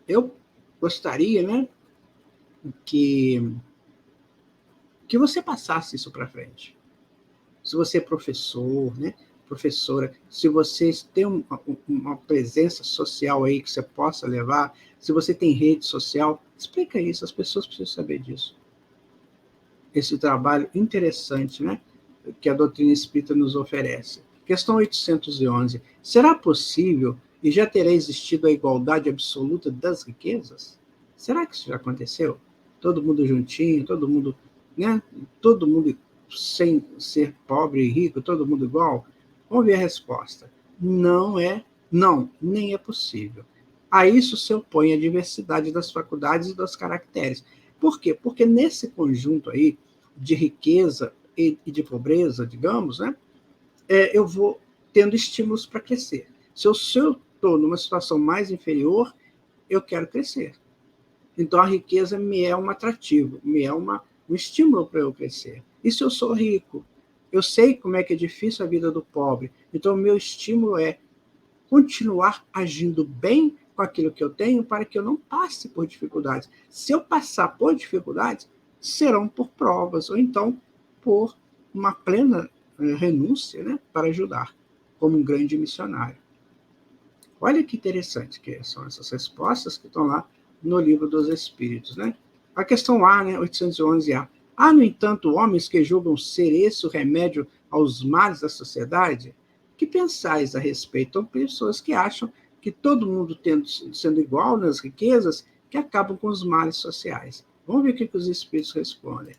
Eu gostaria, né, que você passasse isso para frente. Se você é professor, né, professora, se você tem uma presença social aí que você possa levar, se você tem rede social, explica isso, as pessoas precisam saber disso. Esse trabalho interessante, né, que a doutrina espírita nos oferece. Questão 811. Será possível e já terá existido a igualdade absoluta das riquezas? Será que isso já aconteceu? Todo mundo juntinho, todo mundo, né? Todo mundo sem ser pobre e rico, todo mundo igual? Vamos ver a resposta. Não, nem é possível. A isso se opõe a diversidade das faculdades e dos caracteres. Por quê? Porque nesse conjunto aí de riqueza e de pobreza, digamos, né, eu vou tendo estímulos para crescer. Se eu estou numa situação mais inferior, eu quero crescer. Então, a riqueza me é um atrativo, me é um estímulo para eu crescer. E se eu sou rico? Eu sei como é que é difícil a vida do pobre. Então, o meu estímulo é continuar agindo bem com aquilo que eu tenho para que eu não passe por dificuldades. Se eu passar por dificuldades, serão por provas, ou então por uma plena renúncia, né, para ajudar, como um grande missionário. Olha que interessante que são essas respostas que estão lá no Livro dos Espíritos. Né? A questão A, né, 811A. Há, no entanto, homens que julgam ser esse o remédio aos males da sociedade? Que pensais a respeito? São pessoas que acham que todo mundo sendo igual nas riquezas, que acabam com os males sociais. Vamos ver o que os espíritos respondem.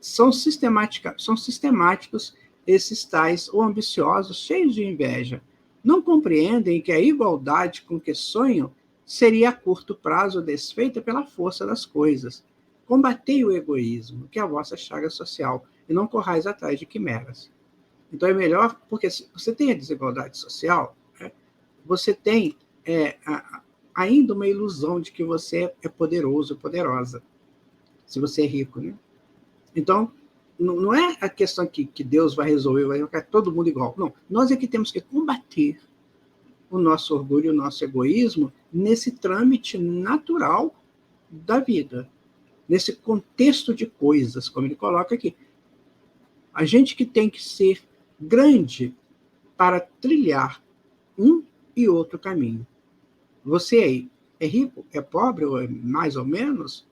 São sistemáticos esses tais, ou ambiciosos, cheios de inveja. Não compreendem que a igualdade com que sonham seria a curto prazo desfeita pela força das coisas. Combatei o egoísmo, que é a vossa chaga social, e não corrais atrás de quimeras. Então é melhor, porque se você tem a desigualdade social, né, você tem ainda uma ilusão de que você é poderoso, poderosa, se você é rico, né? Então, não é a questão que Deus vai resolver, vai ficar todo mundo igual. Não, nós é que temos que combater o nosso orgulho e o nosso egoísmo nesse trâmite natural da vida, nesse contexto de coisas, como ele coloca aqui. A gente que tem que ser grande para trilhar um e outro caminho. Você aí é rico, é pobre, ou é mais ou menos?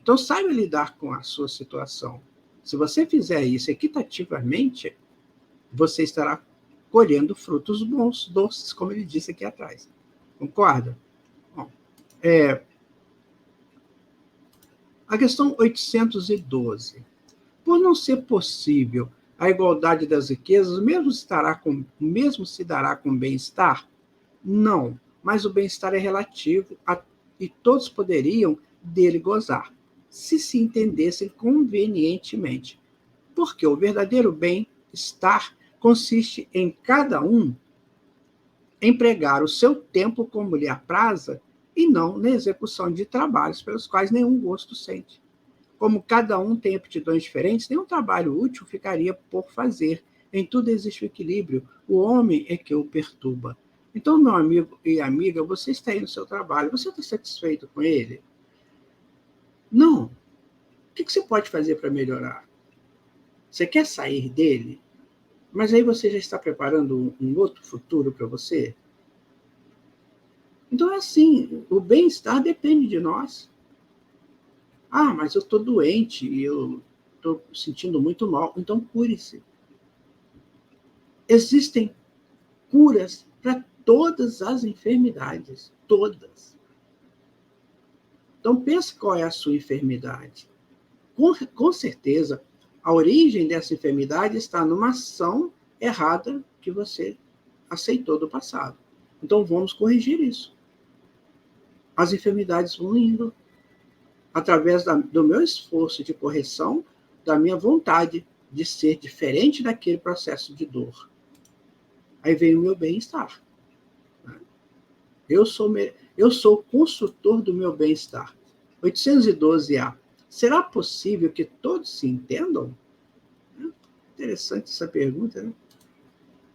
Então, saiba lidar com a sua situação. Se você fizer isso equitativamente, você estará colhendo frutos bons, doces, como ele disse aqui atrás. Concorda? Bom, a questão 812. Por não ser possível a igualdade das riquezas, mesmo se dará com bem-estar? Não, mas o bem-estar é relativo e todos poderiam dele gozar, se se entendessem convenientemente. Porque o verdadeiro bem-estar consiste em cada um empregar o seu tempo como lhe apraza e não na execução de trabalhos pelos quais nenhum gosto sente. Como cada um tem aptidões diferentes, nenhum trabalho útil ficaria por fazer. Em tudo existe o equilíbrio. O homem é que o perturba. Então, meu amigo e amiga, você está aí no seu trabalho, você está satisfeito com ele? Não. O que você pode fazer para melhorar? Você quer sair dele? Mas aí você já está preparando um outro futuro para você? Então é assim, o bem-estar depende de nós. Ah, mas eu estou doente e eu estou sentindo muito mal. Então cure-se. Existem curas para todas as enfermidades, todas. Então pense qual é a sua enfermidade. Com certeza, a origem dessa enfermidade está numa ação errada que você aceitou do passado. Então vamos corrigir isso. As enfermidades vão indo através do meu esforço de correção, da minha vontade de ser diferente daquele processo de dor. Aí vem o meu bem-estar. Eu sou o construtor do meu bem-estar. 812A. Será possível que todos se entendam? Interessante essa pergunta, né?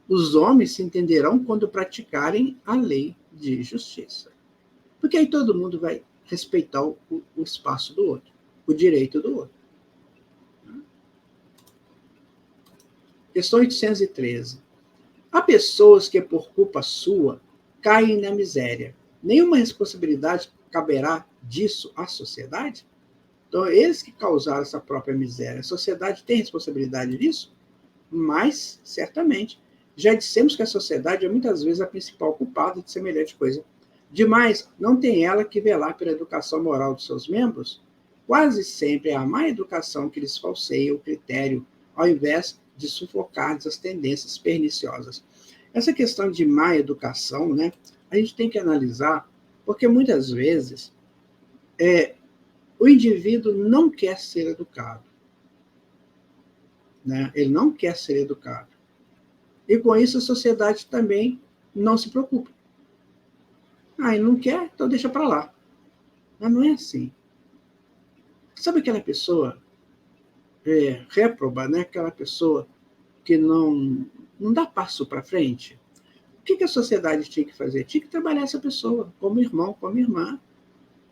Os homens se entenderão quando praticarem a lei de justiça. Porque aí todo mundo vai respeitar o espaço do outro, o direito do outro. Questão 813. Há pessoas que, por culpa sua, caem na miséria. Nenhuma responsabilidade caberá disso à sociedade? Então, eles que causaram essa própria miséria. A sociedade tem responsabilidade disso? Mas, certamente, já dissemos que a sociedade é muitas vezes a principal culpada de semelhante coisa. Demais, não tem ela que velar pela educação moral dos seus membros? Quase sempre é a má educação que lhes falseia o critério, ao invés de sufocar as tendências perniciosas. Essa questão de má educação, né, a gente tem que analisar, porque muitas vezes o indivíduo não quer ser educado. Né? Ele não quer ser educado. E com isso a sociedade também não se preocupa. Ah, ele não quer, então deixa para lá. Mas não é assim. Sabe aquela pessoa réproba, né? Aquela pessoa que não dá passo para frente? O que a sociedade tinha que fazer? Tinha que trabalhar essa pessoa como irmão, como irmã.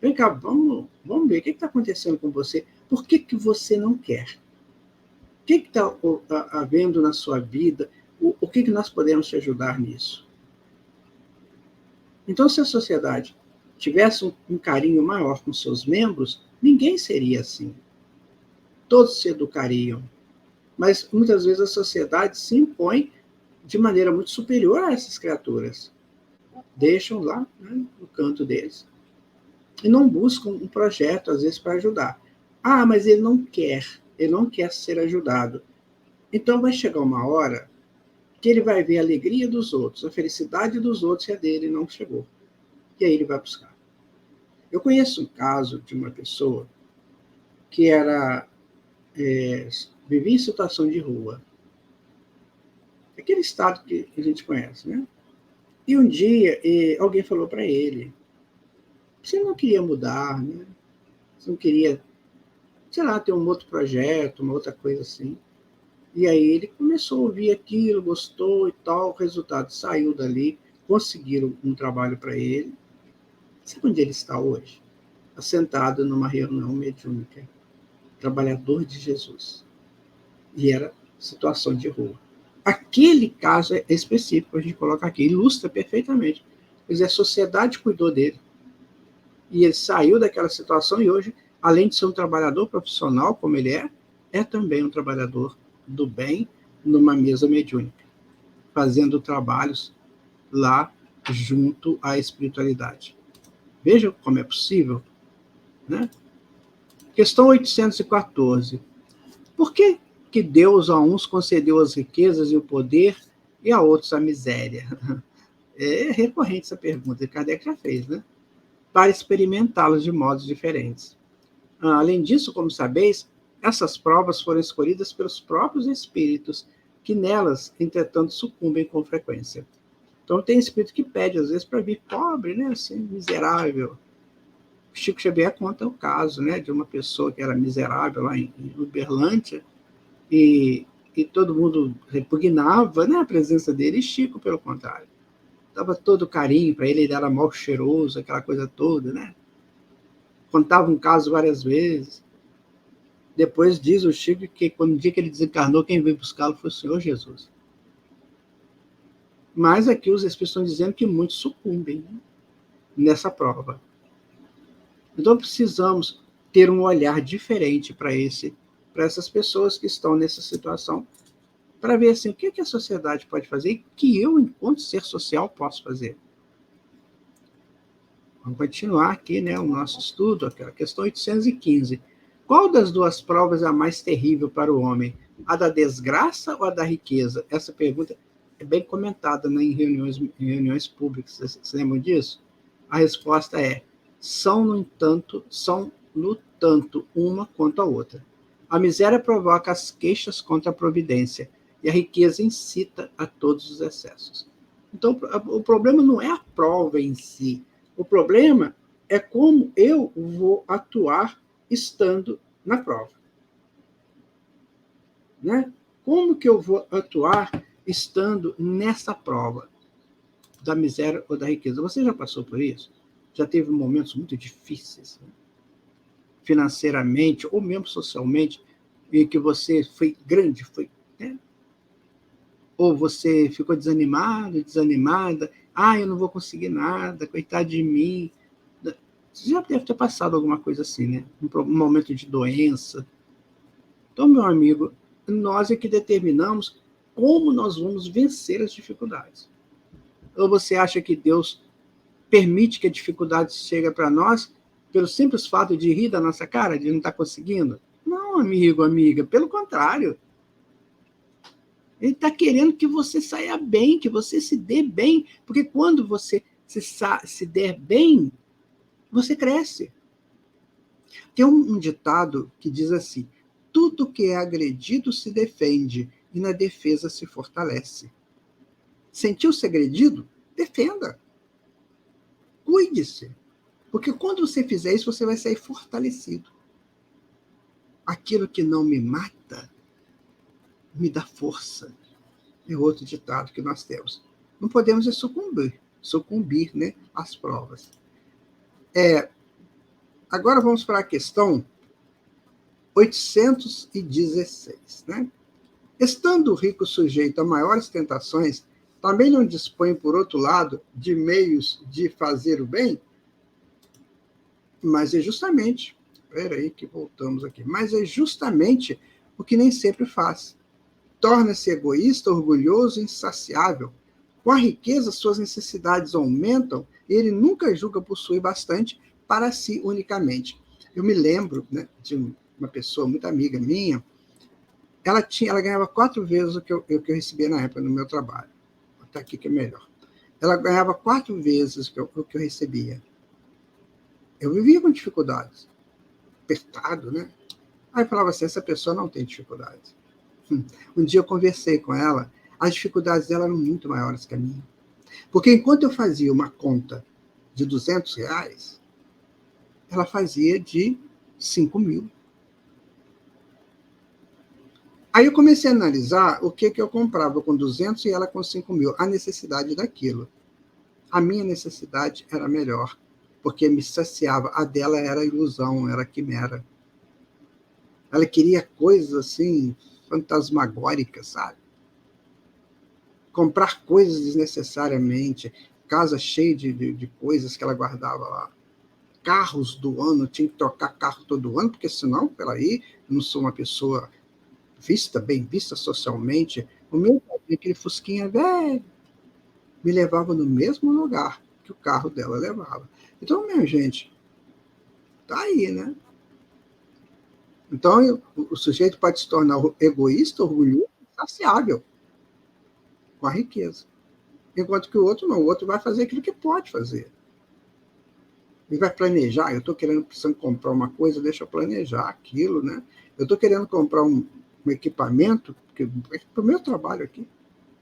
Vem cá, vamos ver o que está acontecendo com você. Por que você não quer? O que está havendo na sua vida? O que nós podemos te ajudar nisso? Então, se a sociedade tivesse um carinho maior com seus membros, ninguém seria assim. Todos se educariam. Mas, muitas vezes, a sociedade se impõe de maneira muito superior a essas criaturas. Deixam lá, né, no canto deles. E não buscam um projeto, às vezes, para ajudar. Ah, mas ele não quer ser ajudado. Então, vai chegar uma hora que ele vai ver a alegria dos outros, a felicidade dos outros, e a dele não chegou. E aí ele vai buscar. Eu conheço um caso de uma pessoa que vivia em situação de rua. Aquele estado que a gente conhece, né? E um dia alguém falou para ele, você não queria mudar, né? Você não queria, sei lá, ter um outro projeto, uma outra coisa assim. E aí ele começou a ouvir aquilo, gostou e tal, o resultado saiu dali, conseguiram um trabalho para ele. Sabe onde ele está hoje? Assentado numa reunião mediúnica, trabalhador de Jesus. E era situação de rua. Aquele caso é específico, a gente coloca aqui, ilustra perfeitamente. Quer dizer, a sociedade cuidou dele. E ele saiu daquela situação e hoje, além de ser um trabalhador profissional, como ele é também um trabalhador do bem numa mesa mediúnica, fazendo trabalhos lá junto à espiritualidade. Veja como é possível, né? Questão 814. Por que Deus a uns concedeu as riquezas e o poder e a outros a miséria? É recorrente essa pergunta, Kardec já fez, né? Para experimentá-los de modos diferentes. Além disso, como sabeis, essas provas foram escolhidas pelos próprios espíritos, que nelas, entretanto, sucumbem com frequência. Então, tem espírito que pede, às vezes, para vir pobre, né? Assim, miserável. Chico Xavier conta o caso, né, de uma pessoa que era miserável lá em Uberlândia, e todo mundo repugnava, né, a presença dele, e Chico, pelo contrário, dava todo carinho para ele era mal cheiroso, aquela coisa toda, né? Contava um caso várias vezes. Depois diz o Chico que quando o dia que ele desencarnou, quem veio buscá-lo foi o Senhor Jesus. Mas aqui os Espíritos estão dizendo que muitos sucumbem, né, nessa prova. Então precisamos ter um olhar diferente para essas pessoas que estão nessa situação, para ver assim, o que a sociedade pode fazer e que eu, enquanto ser social, posso fazer. Vamos continuar aqui, né, o nosso estudo, aquela questão 815. Qual das duas provas é a mais terrível para o homem? A da desgraça ou a da riqueza? Essa pergunta é bem comentada, né, em reuniões públicas. Vocês lembram disso? A resposta é: são, no tanto, uma quanto a outra. A miséria provoca as queixas contra a providência, e a riqueza incita a todos os excessos. Então, o problema não é a prova em si, o problema é como eu vou atuar estando na prova. Né? Como que eu vou atuar estando nessa prova da miséria ou da riqueza? Você já passou por isso? Já teve momentos muito difíceis, né? Financeiramente ou mesmo socialmente, em que você foi grande, né? Ou você ficou desanimado, desanimada, eu não vou conseguir nada, coitado de mim. Você já deve ter passado alguma coisa assim, né? Um momento de doença. Então, meu amigo, nós é que determinamos como nós vamos vencer as dificuldades. Ou você acha que Deus permite que a dificuldade chegue para nós pelo simples fato de rir da nossa cara, de não estar conseguindo? Não, amigo, amiga, pelo contrário. Ele está querendo que você saia bem, que você se dê bem, porque quando você se der bem, você cresce. Tem um ditado que diz assim: tudo que é agredido se defende e na defesa se fortalece. Sentiu-se agredido? Defenda. Cuide-se. Porque quando você fizer isso, você vai sair fortalecido. Aquilo que não me mata, me dá força. É outro ditado que nós temos. Não podemos sucumbir, né, às provas. Agora vamos para a questão 816. Né? Estando o rico sujeito a maiores tentações, também não dispõe, por outro lado, de meios de fazer o bem? Mas é justamente, peraí que voltamos aqui, mas é justamente o que nem sempre faz. Torna-se egoísta, orgulhoso, insaciável. Com a riqueza, suas necessidades aumentam e ele nunca julga possuir bastante para si unicamente. Eu me lembro, né, de uma pessoa muito amiga minha, ela ganhava 4 vezes o que eu recebia na época no meu trabalho. Vou botar aqui que é melhor. ela ganhava 4 vezes o que eu recebia. Eu vivia com dificuldades, apertado, né? Aí eu falava assim, essa pessoa não tem dificuldades. Um dia eu conversei com ela, as dificuldades dela eram muito maiores que a minha. Porque enquanto eu fazia uma conta de R$ 200, ela fazia de 5.000. Aí eu comecei a analisar o que eu comprava com 200 e ela com 5.000, a necessidade daquilo. A minha necessidade era melhor, porque me saciava. A dela era ilusão, era quimera. Ela queria coisas assim, fantasmagóricas, sabe? Comprar coisas desnecessariamente, casa cheia de coisas que ela guardava lá. Carros do ano, tinha que trocar carro todo ano, porque senão, peraí, eu não sou uma pessoa bem vista socialmente. O meu pai, aquele fusquinha velho, me levava no mesmo lugar que o carro dela levava. Então, minha gente, tá aí, né? Então, o sujeito pode se tornar egoísta, orgulhoso, saciável com a riqueza. Enquanto que o outro não, o outro vai fazer aquilo que pode fazer. Ele vai planejar, eu estou precisando comprar uma coisa, deixa eu planejar aquilo, né? Eu estou querendo comprar um equipamento, para o meu trabalho aqui.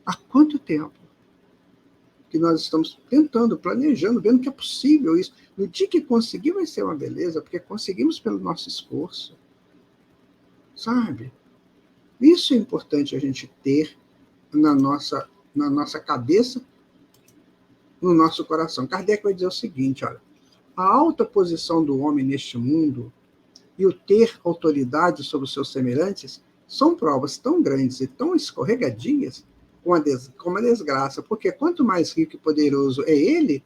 Há quanto tempo que nós estamos tentando, planejando, vendo que é possível isso. No dia que conseguir vai ser uma beleza, porque conseguimos pelo nosso esforço. Sabe? Isso é importante a gente ter na nossa cabeça, no nosso coração. Kardec vai dizer o seguinte, olha, a alta posição do homem neste mundo e o ter autoridade sobre os seus semelhantes são provas tão grandes e tão escorregadias como a desgraça, porque quanto mais rico e poderoso é ele,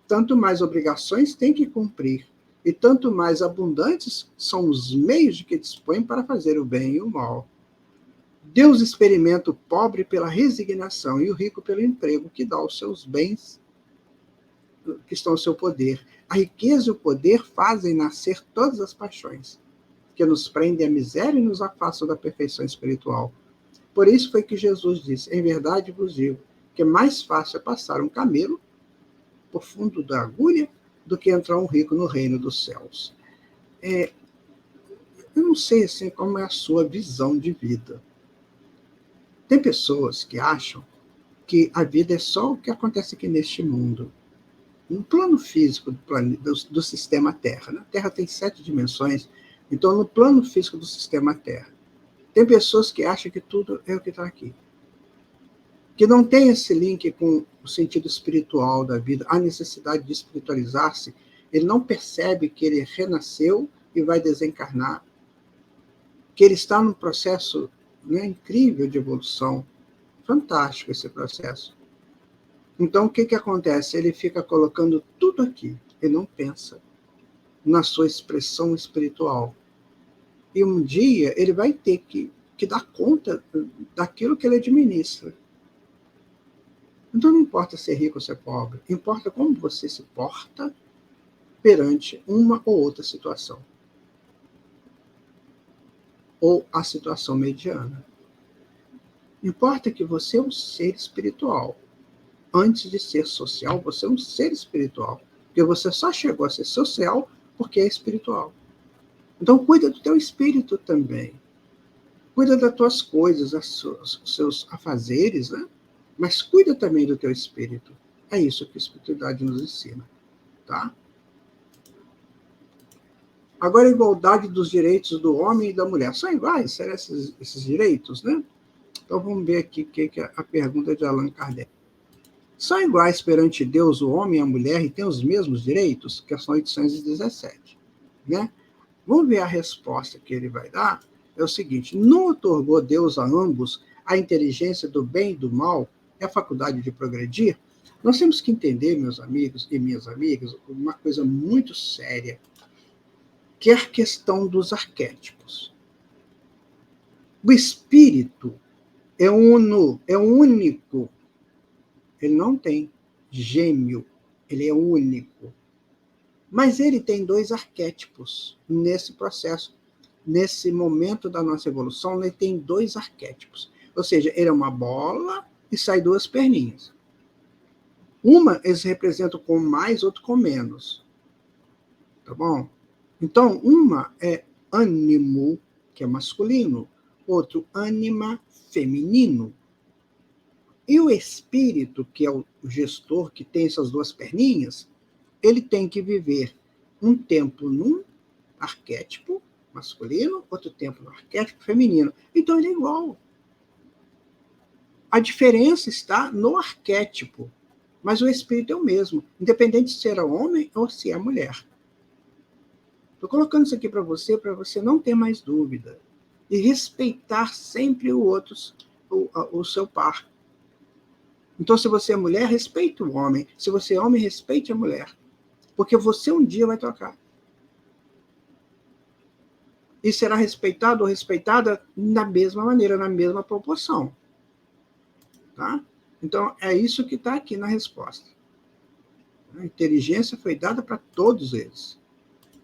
tanto mais obrigações tem que cumprir, e tanto mais abundantes são os meios de que dispõe para fazer o bem e o mal. Deus experimenta o pobre pela resignação e o rico pelo emprego que dá aos seus bens que estão ao seu poder. A riqueza e o poder fazem nascer todas as paixões, que nos prendem à miséria e nos afastam da perfeição espiritual. Por isso foi que Jesus disse, em verdade vos digo, que é mais fácil passar um camelo por fundo da agulha do que entrar um rico no reino dos céus. Eu não sei assim, como é a sua visão de vida. Tem pessoas que acham que a vida é só o que acontece aqui neste mundo. No plano físico do sistema Terra. A Terra tem 7 dimensões, então no plano físico do sistema Terra. Tem pessoas que acham que tudo é o que está aqui. Que não tem esse link com o sentido espiritual da vida, a necessidade de espiritualizar-se. Ele não percebe que ele renasceu e vai desencarnar. Que ele está num processo, né, incrível de evolução. Fantástico esse processo. Então, o que acontece? Ele fica colocando tudo aqui. Ele não pensa na sua expressão espiritual. E um dia ele vai ter que dar conta daquilo que ele administra. Então, não importa ser rico ou ser pobre. Importa como você se porta perante uma ou outra situação. Ou a situação mediana. Importa que você é um ser espiritual. Antes de ser social, você é um ser espiritual. Porque você só chegou a ser social porque é espiritual. Então, cuida do teu espírito também. Cuida das tuas coisas, os seus afazeres, né? Mas cuida também do teu espírito. É isso que a espiritualidade nos ensina. Tá? Agora, a igualdade dos direitos do homem e da mulher. São iguais, serão esses direitos, né? Então, vamos ver aqui o que é a pergunta de Allan Kardec. São iguais perante Deus o homem e a mulher e têm os mesmos direitos? Questão 817. Né? Vamos ver a resposta que ele vai dar. É o seguinte, não otorgou Deus a ambos a inteligência do bem e do mal e a faculdade de progredir? Nós temos que entender, meus amigos e minhas amigas, uma coisa muito séria, que é a questão dos arquétipos. O espírito é único. Ele não tem gêmeo, ele é único. Mas ele tem 2 arquétipos nesse processo. Nesse momento da nossa evolução, ele tem 2 arquétipos. Ou seja, ele é uma bola e sai 2 perninhas. Uma eles representam com mais, outro com menos. Tá bom? Então, uma é ânimo, que é masculino, outro ânima, feminino. E o espírito, que é o gestor, que tem essas duas perninhas, ele tem que viver um tempo num arquétipo masculino, outro tempo no arquétipo feminino. Então, ele é igual. A diferença está no arquétipo, mas o espírito é o mesmo, independente de ser homem ou se é mulher. Estou colocando isso aqui para você não ter mais dúvida. E respeitar sempre o outro, o seu par. Então, se você é mulher, respeite o homem. Se você é homem, respeite a mulher. Porque você um dia vai trocar. E será respeitado ou respeitada da mesma maneira, na mesma proporção. Tá? Então, é isso que está aqui na resposta. A inteligência foi dada para todos eles.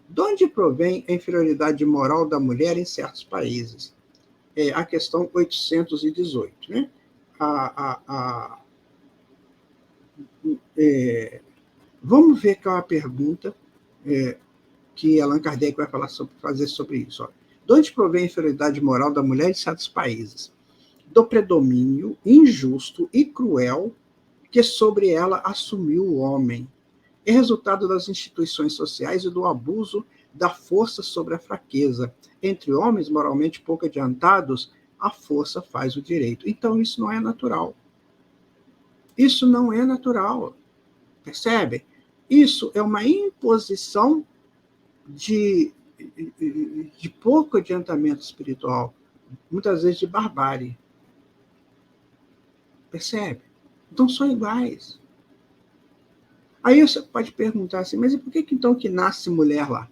De onde provém a inferioridade moral da mulher em certos países? É a questão 818. Né? Vamos ver qual é a pergunta que Allan Kardec vai fazer sobre isso. Ó. De onde provém a inferioridade moral da mulher em certos países? Do predomínio injusto e cruel que sobre ela assumiu o homem. É resultado das instituições sociais e do abuso da força sobre a fraqueza. Entre homens moralmente pouco adiantados, a força faz o direito. Então, isso não é natural. Isso não é natural. Percebe? Isso é uma imposição de pouco adiantamento espiritual, muitas vezes de barbárie. Percebe? Então, são iguais. Aí você pode perguntar assim, mas e por que então que nasce mulher lá?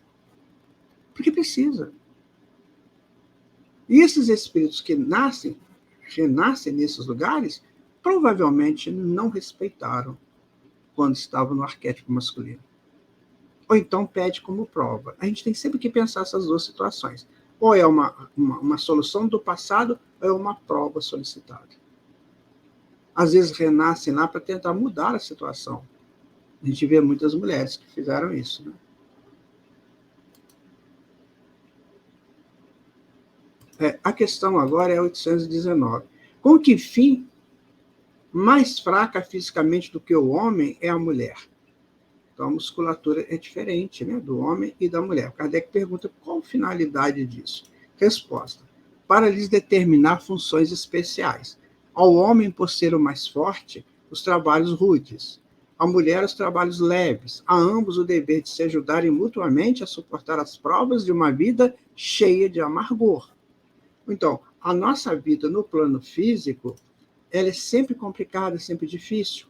Porque precisa. E esses espíritos que renascem nesses lugares, provavelmente não respeitaram quando estavam no arquétipo masculino. Ou então pede como prova. A gente tem sempre que pensar essas duas situações. Ou é uma solução do passado, ou é uma prova solicitada. Às vezes renascem lá para tentar mudar a situação. A gente vê muitas mulheres que fizeram isso. Né? A questão agora é 819. Com que fim mais fraca fisicamente do que o homem é a mulher? Então, a musculatura é diferente, né, do homem e da mulher. Kardec pergunta qual a finalidade disso. Resposta: para lhes determinar funções especiais. Ao homem, por ser o mais forte, os trabalhos rudes. À mulher, os trabalhos leves. A ambos o dever de se ajudarem mutuamente a suportar as provas de uma vida cheia de amargor. Então, a nossa vida no plano físico, ela é sempre complicada, sempre difícil.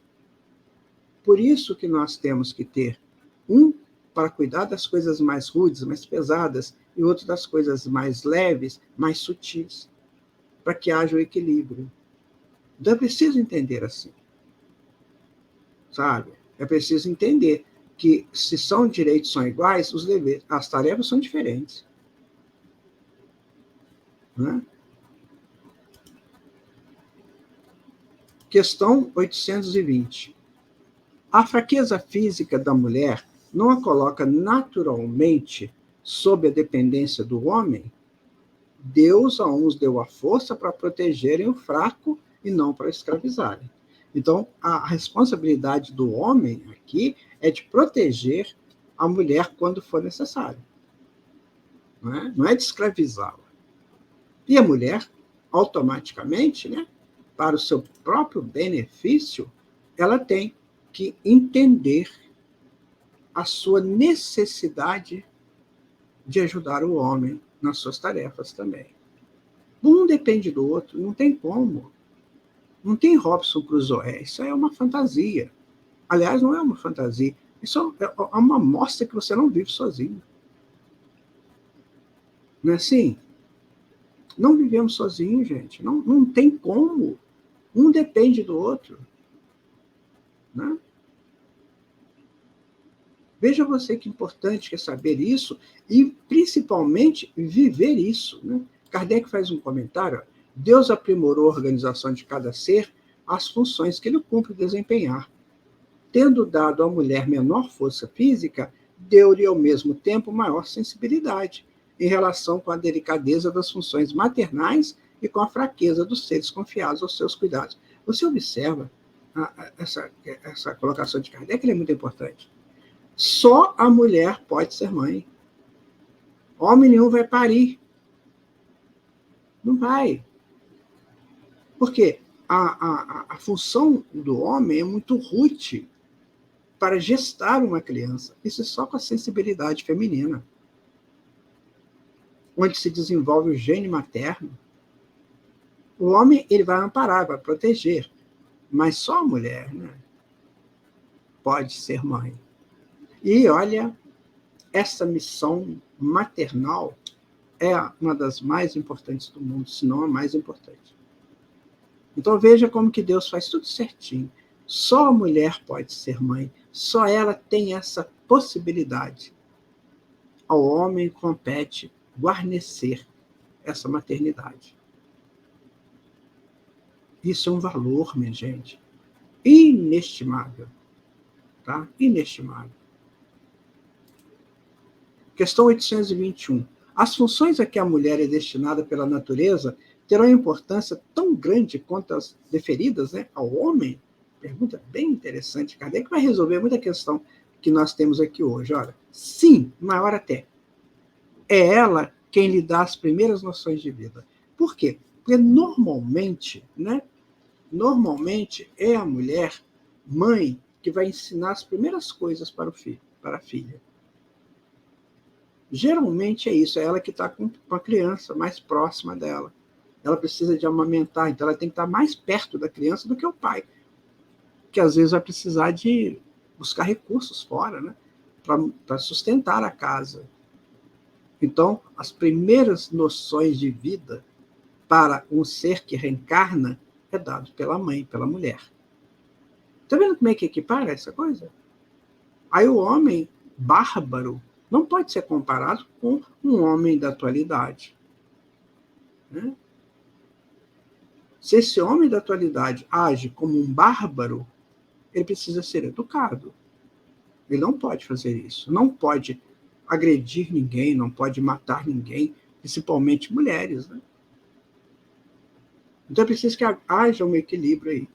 Por isso que nós temos que ter um para cuidar das coisas mais rudes, mais pesadas, e outro das coisas mais leves, mais sutis, para que haja o equilíbrio. Então é preciso entender assim. Sabe? É preciso entender que se são direitos são iguais, os deveres, as tarefas são diferentes. Né? Questão 820. A fraqueza física da mulher não a coloca naturalmente sob a dependência do homem? Deus a uns deu a força para protegerem o fraco e não para escravizarem. Então, a responsabilidade do homem aqui é de proteger a mulher quando for necessário. Não é de escravizá-la. E a mulher, automaticamente, né, para o seu próprio benefício, ela tem que entender a sua necessidade de ajudar o homem nas suas tarefas também. Um depende do outro, não tem como. Não tem Robson Crusoe, isso é uma fantasia. Aliás, não é uma fantasia, isso é uma amostra que você não vive sozinho. Não é assim? Não vivemos sozinhos, gente. Não tem como. Um depende do outro. Né? Veja você que importante que é saber isso e, principalmente, viver isso. Né? Kardec faz um comentário. Deus aprimorou a organização de cada ser as funções que ele cumpre desempenhar, tendo dado à mulher menor força física, deu-lhe ao mesmo tempo maior sensibilidade em relação com a delicadeza das funções maternais e com a fraqueza dos seres confiados aos seus cuidados. Você observa essa colocação de Kardec, ela é muito importante. Só a mulher pode ser mãe. Homem nenhum vai parir. Não vai. Por quê? A função do homem é muito rude para gestar uma criança. Isso é só com a sensibilidade feminina, onde se desenvolve o gene materno. O homem ele vai amparar, vai proteger, mas só a mulher, né, pode ser mãe. E olha, essa missão maternal é uma das mais importantes do mundo, se não a mais importante. Então veja como que Deus faz tudo certinho. Só a mulher pode ser mãe, só ela tem essa possibilidade. Ao homem compete guarnecer essa maternidade. Isso é um valor, minha gente, inestimável. Tá? Inestimável. Questão 821. As funções a que a mulher é destinada pela natureza terão importância tão grande quanto as deferidas, né, ao homem? Pergunta bem interessante. Kardec vai resolver muita questão que nós temos aqui hoje. Olha, sim, maior até. É ela quem lhe dá as primeiras noções de vida. Por quê? Porque normalmente é a mulher, mãe, que vai ensinar as primeiras coisas para o filho, para a filha. Geralmente é isso, é ela que está com a criança mais próxima dela. Ela precisa de amamentar, então ela tem que estar mais perto da criança do que o pai, que às vezes vai precisar de buscar recursos fora, né, para sustentar a casa. Então, as primeiras noções de vida para um ser que reencarna é dado pela mãe, pela mulher. Está vendo como é que equipara essa coisa? Aí o homem bárbaro não pode ser comparado com um homem da atualidade. Né? Se esse homem da atualidade age como um bárbaro, ele precisa ser educado. Ele não pode fazer isso. Não pode agredir ninguém, não pode matar ninguém, principalmente mulheres. Né? Então é preciso que haja um equilíbrio aí.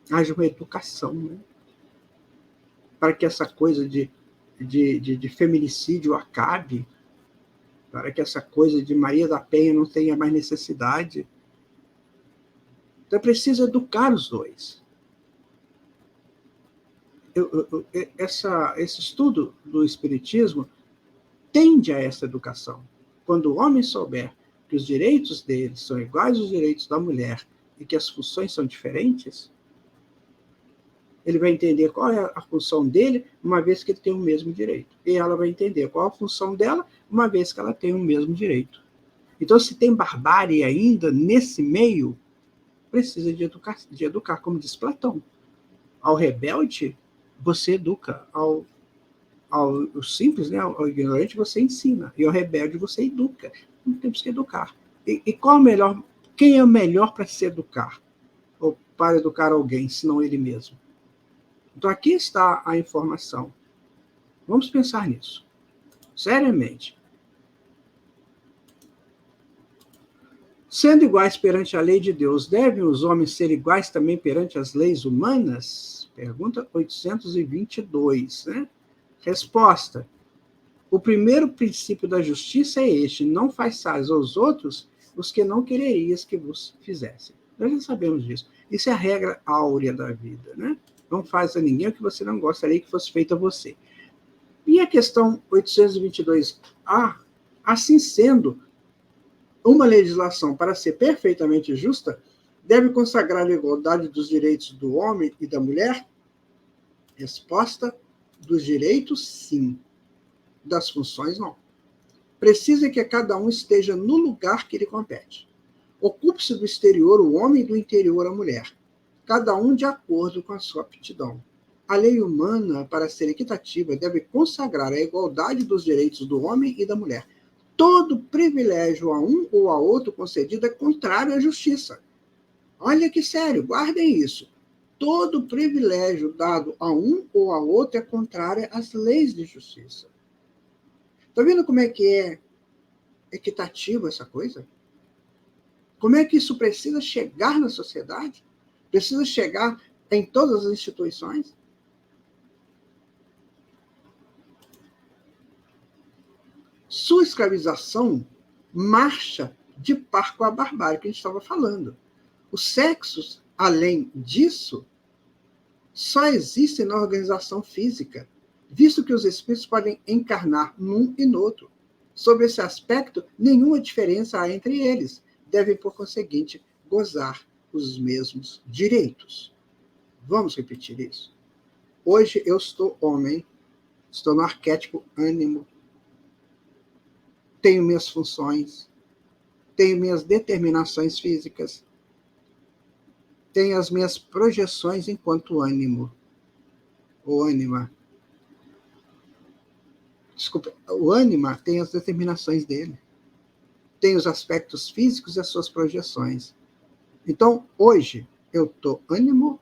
Haja uma educação. Né? Para que essa coisa de feminicídio acabe, para que essa coisa de Maria da Penha não tenha mais necessidade. Então é preciso educar os dois. Esse estudo do Espiritismo tende a essa educação. Quando o homem souber que os direitos dele são iguais aos direitos da mulher e que as funções são diferentes, ele vai entender qual é a função dele, uma vez que ele tem o mesmo direito. E ela vai entender qual a função dela, uma vez que ela tem o mesmo direito. Então, se tem barbárie ainda nesse meio, precisa de educar, como diz Platão. Ao rebelde, você educa. Ao simples, né, ao ignorante, você ensina. E ao rebelde, você educa. Então, temos que educar. E qual é o melhor? Quem é o melhor para se educar? Ou para educar alguém, senão ele mesmo? Então, aqui está a informação. Vamos pensar nisso. Seriamente. Sendo iguais perante a lei de Deus, devem os homens ser iguais também perante as leis humanas? Pergunta 822. Né? Resposta. O primeiro princípio da justiça é este: não façais aos outros os que não quererias que vos fizessem. Nós já sabemos disso. Isso é a regra áurea da vida. Né? Não faz a ninguém o que você não gostaria que fosse feito a você. E a questão 822A, assim sendo, uma legislação, para ser perfeitamente justa, deve consagrar a igualdade dos direitos do homem e da mulher? Resposta: dos direitos, sim. Das funções, não. Precisa que cada um esteja no lugar que lhe compete. Ocupe-se do exterior o homem e do interior a mulher, cada um de acordo com a sua aptidão. A lei humana, para ser equitativa, deve consagrar a igualdade dos direitos do homem e da mulher. Todo privilégio a um ou a outro concedido é contrário à justiça. Olha que sério, guardem isso. todo privilégio dado a um ou a outro é contrário às leis de justiça. Está vendo como é que é equitativo essa coisa? Como é que isso precisa chegar na sociedade? Precisa chegar em todas as instituições? Sua escravização marcha de par com a barbárie que a gente estava falando. Os sexos, além disso, só existem na organização física, visto que os espíritos podem encarnar num e no outro. Sob esse aspecto, nenhuma diferença há entre eles. Devem, por conseguinte, gozar os mesmos direitos. Vamos repetir isso. Hoje eu estou homem, estou no arquétipo ânimo, tenho minhas funções, tenho minhas determinações físicas, tenho as minhas projeções enquanto ânimo, ou ânima. Desculpa, o ânima tem as determinações dele, tem os aspectos físicos e as suas projeções. Então, hoje, eu estou ânimo,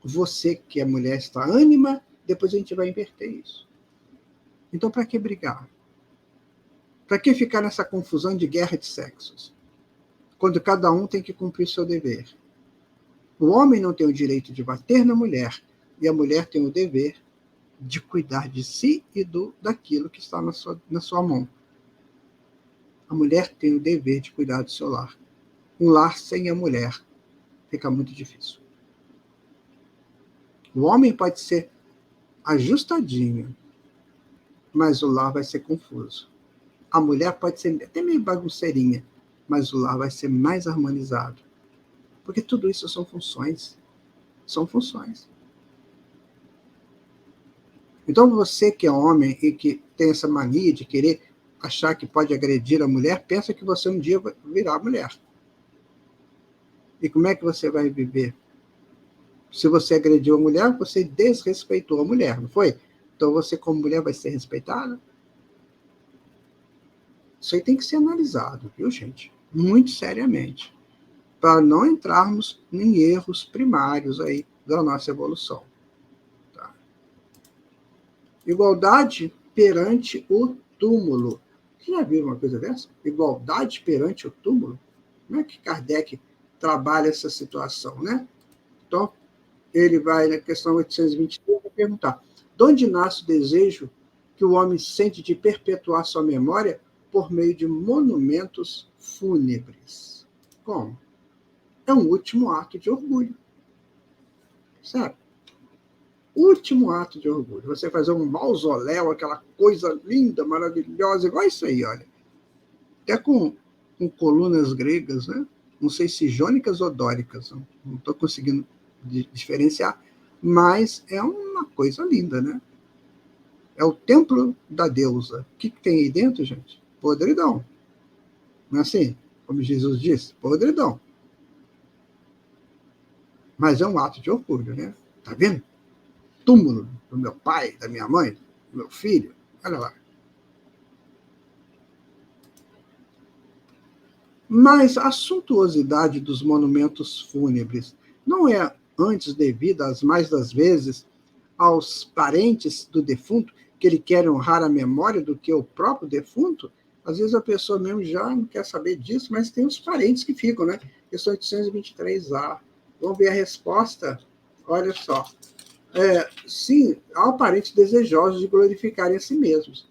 você que é mulher está ânima, depois a gente vai inverter isso. Então, para que brigar? Para que ficar nessa confusão de guerra de sexos? Quando cada um tem que cumprir seu dever. O homem não tem o direito de bater na mulher, e a mulher tem o dever de cuidar de si e daquilo que está na sua mão. A mulher tem o dever de cuidar do seu lar. Um lar sem a mulher fica muito difícil. O homem pode ser ajustadinho, mas o lar vai ser confuso. A mulher pode ser até meio bagunceirinha, mas o lar vai ser mais harmonizado. Porque tudo isso são funções. São funções. Então, você que é homem e que tem essa mania de querer achar que pode agredir a mulher, pensa que você um dia vai virar mulher. E como é que você vai viver? Se você agrediu a mulher, você desrespeitou a mulher, não foi? Então, você como mulher vai ser respeitada? Isso aí tem que ser analisado, viu, gente? Muito seriamente. Para não entrarmos em erros primários aí da nossa evolução. Tá? Igualdade perante o túmulo. Você já viu uma coisa dessa? Igualdade perante o túmulo? Como é que Kardec trabalha essa situação, né? Então, ele vai, na questão 823, vai perguntar: de onde nasce o desejo que o homem sente de perpetuar sua memória por meio de monumentos fúnebres? Como? É um último ato de orgulho. Sabe? Último ato de orgulho. Você fazer um mausoléu, aquela coisa linda, maravilhosa, igual isso aí, olha. Até com colunas gregas, né? Não sei se jônicas ou dóricas, não estou conseguindo diferenciar, mas é uma coisa linda, né? É o templo da deusa. O que tem aí dentro, gente? Podridão. Não é assim? Como Jesus disse, podridão. Mas é um ato de orgulho, né? Tá vendo? Túmulo do meu pai, da minha mãe, do meu filho. Olha lá. Mas a suntuosidade dos monumentos fúnebres não é antes devida, às mais das vezes, aos parentes do defunto, que ele quer honrar a memória do que o próprio defunto? Às vezes a pessoa mesmo já não quer saber disso, mas tem os parentes que ficam, né? Questão 823A. Vamos ver a resposta. Olha só. Sim, há parentes desejosos de glorificarem a si mesmos.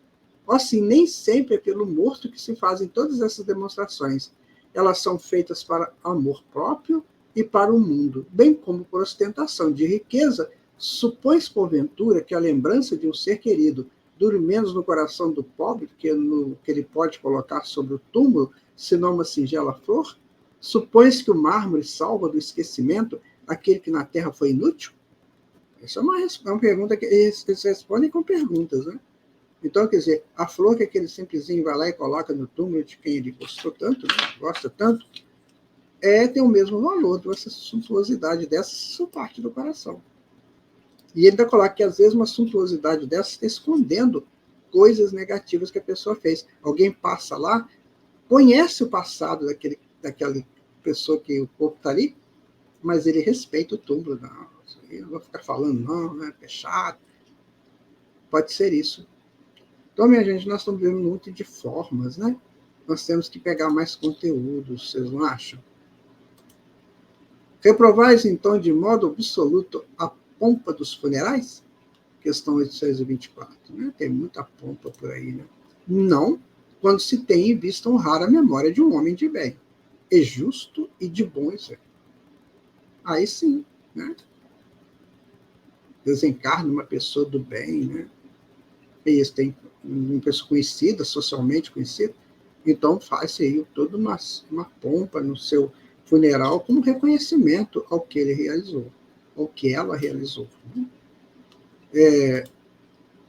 Assim, nem sempre é pelo morto que se fazem todas essas demonstrações. Elas são feitas para amor próprio e para o mundo, bem como por ostentação de riqueza. Supõe-se, porventura, que a lembrança de um ser querido dure menos no coração do pobre que no que ele pode colocar sobre o túmulo, senão uma singela flor? Supõe-se que o mármore salva do esquecimento aquele que na terra foi inútil? Essa é uma pergunta que eles respondem com perguntas, né? Então, quer dizer, a flor que aquele simplesinho vai lá e coloca no túmulo de quem ele gostou tanto, né? Gosta tanto, tem o mesmo valor dessa suntuosidade dessa, isso parte do coração. E ele ainda coloca que, às vezes, uma suntuosidade dessa está escondendo coisas negativas que a pessoa fez. Alguém passa lá, conhece o passado daquela pessoa que o corpo está ali, mas ele respeita o túmulo. Não, isso aí eu não vou ficar falando, não, né? É chato. Pode ser isso. Então, minha gente, nós estamos vivendo muito de formas, né? Nós temos que pegar mais conteúdo, vocês não acham? Reprovais, então, de modo absoluto a pompa dos funerais? Questão 824, né? Tem muita pompa por aí, né? Não, quando se tem em vista honrar a memória de um homem de bem, e justo e de bom exemplo. Aí sim, né? Desencarna uma pessoa do bem, né? E eles têm uma pessoa conhecida, socialmente conhecida, então faz-se aí toda uma pompa no seu funeral como reconhecimento ao que ele realizou, ao que ela realizou. Né?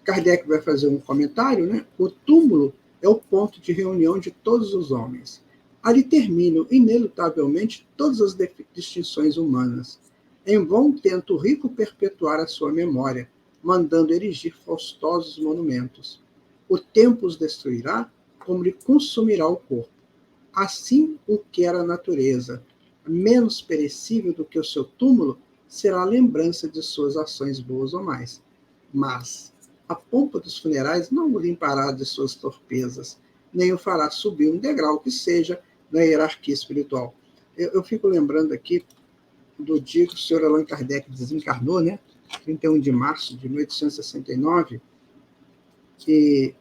Kardec vai fazer um comentário, né? O túmulo é o ponto de reunião de todos os homens. Ali terminam, inelutavelmente, todas as distinções humanas. Em vão tenta o rico perpetuar a sua memória, mandando erigir faustosos monumentos. O tempo os destruirá, como lhe consumirá o corpo. Assim o quer a natureza. Menos perecível do que o seu túmulo será a lembrança de suas ações boas ou mais. Mas a pompa dos funerais não o limpará de suas torpezas, nem o fará subir um degrau que seja na hierarquia espiritual. Eu fico lembrando aqui do dia que o senhor Allan Kardec desencarnou, né? 31 de março de 1869, e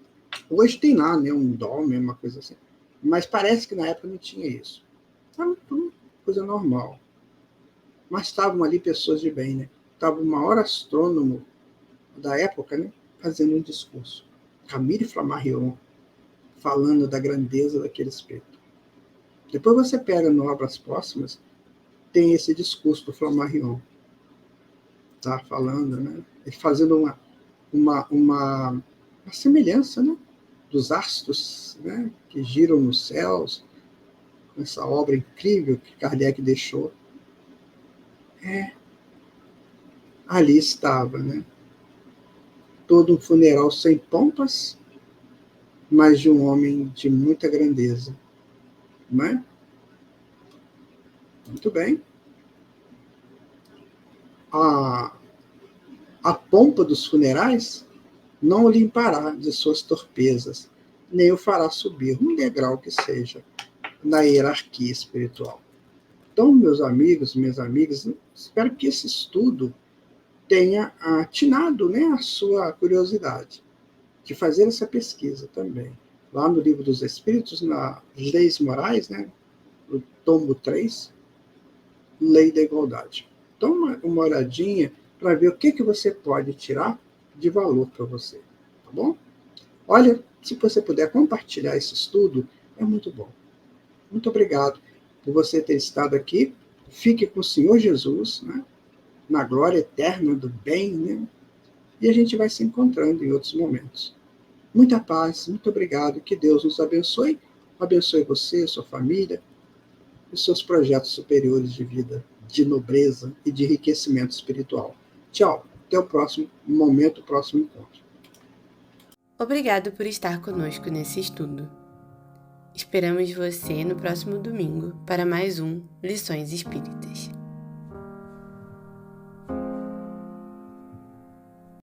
hoje tem lá, né, um dome, uma coisa assim. Mas parece que na época não tinha isso. Era uma coisa normal. Mas estavam ali pessoas de bem, né? Estava o maior astrônomo da época, né, fazendo um discurso. Camille Flammarion, falando da grandeza daquele espírito. Depois você pega no Obras Póstumas, tem esse discurso do Flammarion, tá falando, né, fazendo uma semelhança, né, dos astros, né, que giram nos céus, essa obra incrível que Kardec deixou. Ali estava, né, todo um funeral sem pompas, mas de um homem de muita grandeza, não é? Muito bem. A pompa dos funerais não o limpará de suas torpezas, nem o fará subir um degrau que seja na hierarquia espiritual. Então, meus amigos, minhas amigas, espero que esse estudo tenha atinado, né, a sua curiosidade de fazer essa pesquisa também. Lá no Livro dos Espíritos, nas Leis Morais, né, no tombo 3, Lei da Igualdade. Então, uma olhadinha para ver o que você pode tirar de valor para você. Tá bom? Olha, se você puder compartilhar esse estudo, é muito bom. Muito obrigado por você ter estado aqui. Fique com o Senhor Jesus, né? Na glória eterna do bem, né? E a gente vai se encontrando em outros momentos. Muita paz, muito obrigado. Que Deus nos abençoe. Abençoe você, sua família, os seus projetos superiores de vida, de nobreza e de enriquecimento espiritual. Tchau. Até o próximo momento, o próximo encontro. Obrigado por estar conosco nesse estudo. Esperamos você no próximo domingo para mais um Lições Espíritas.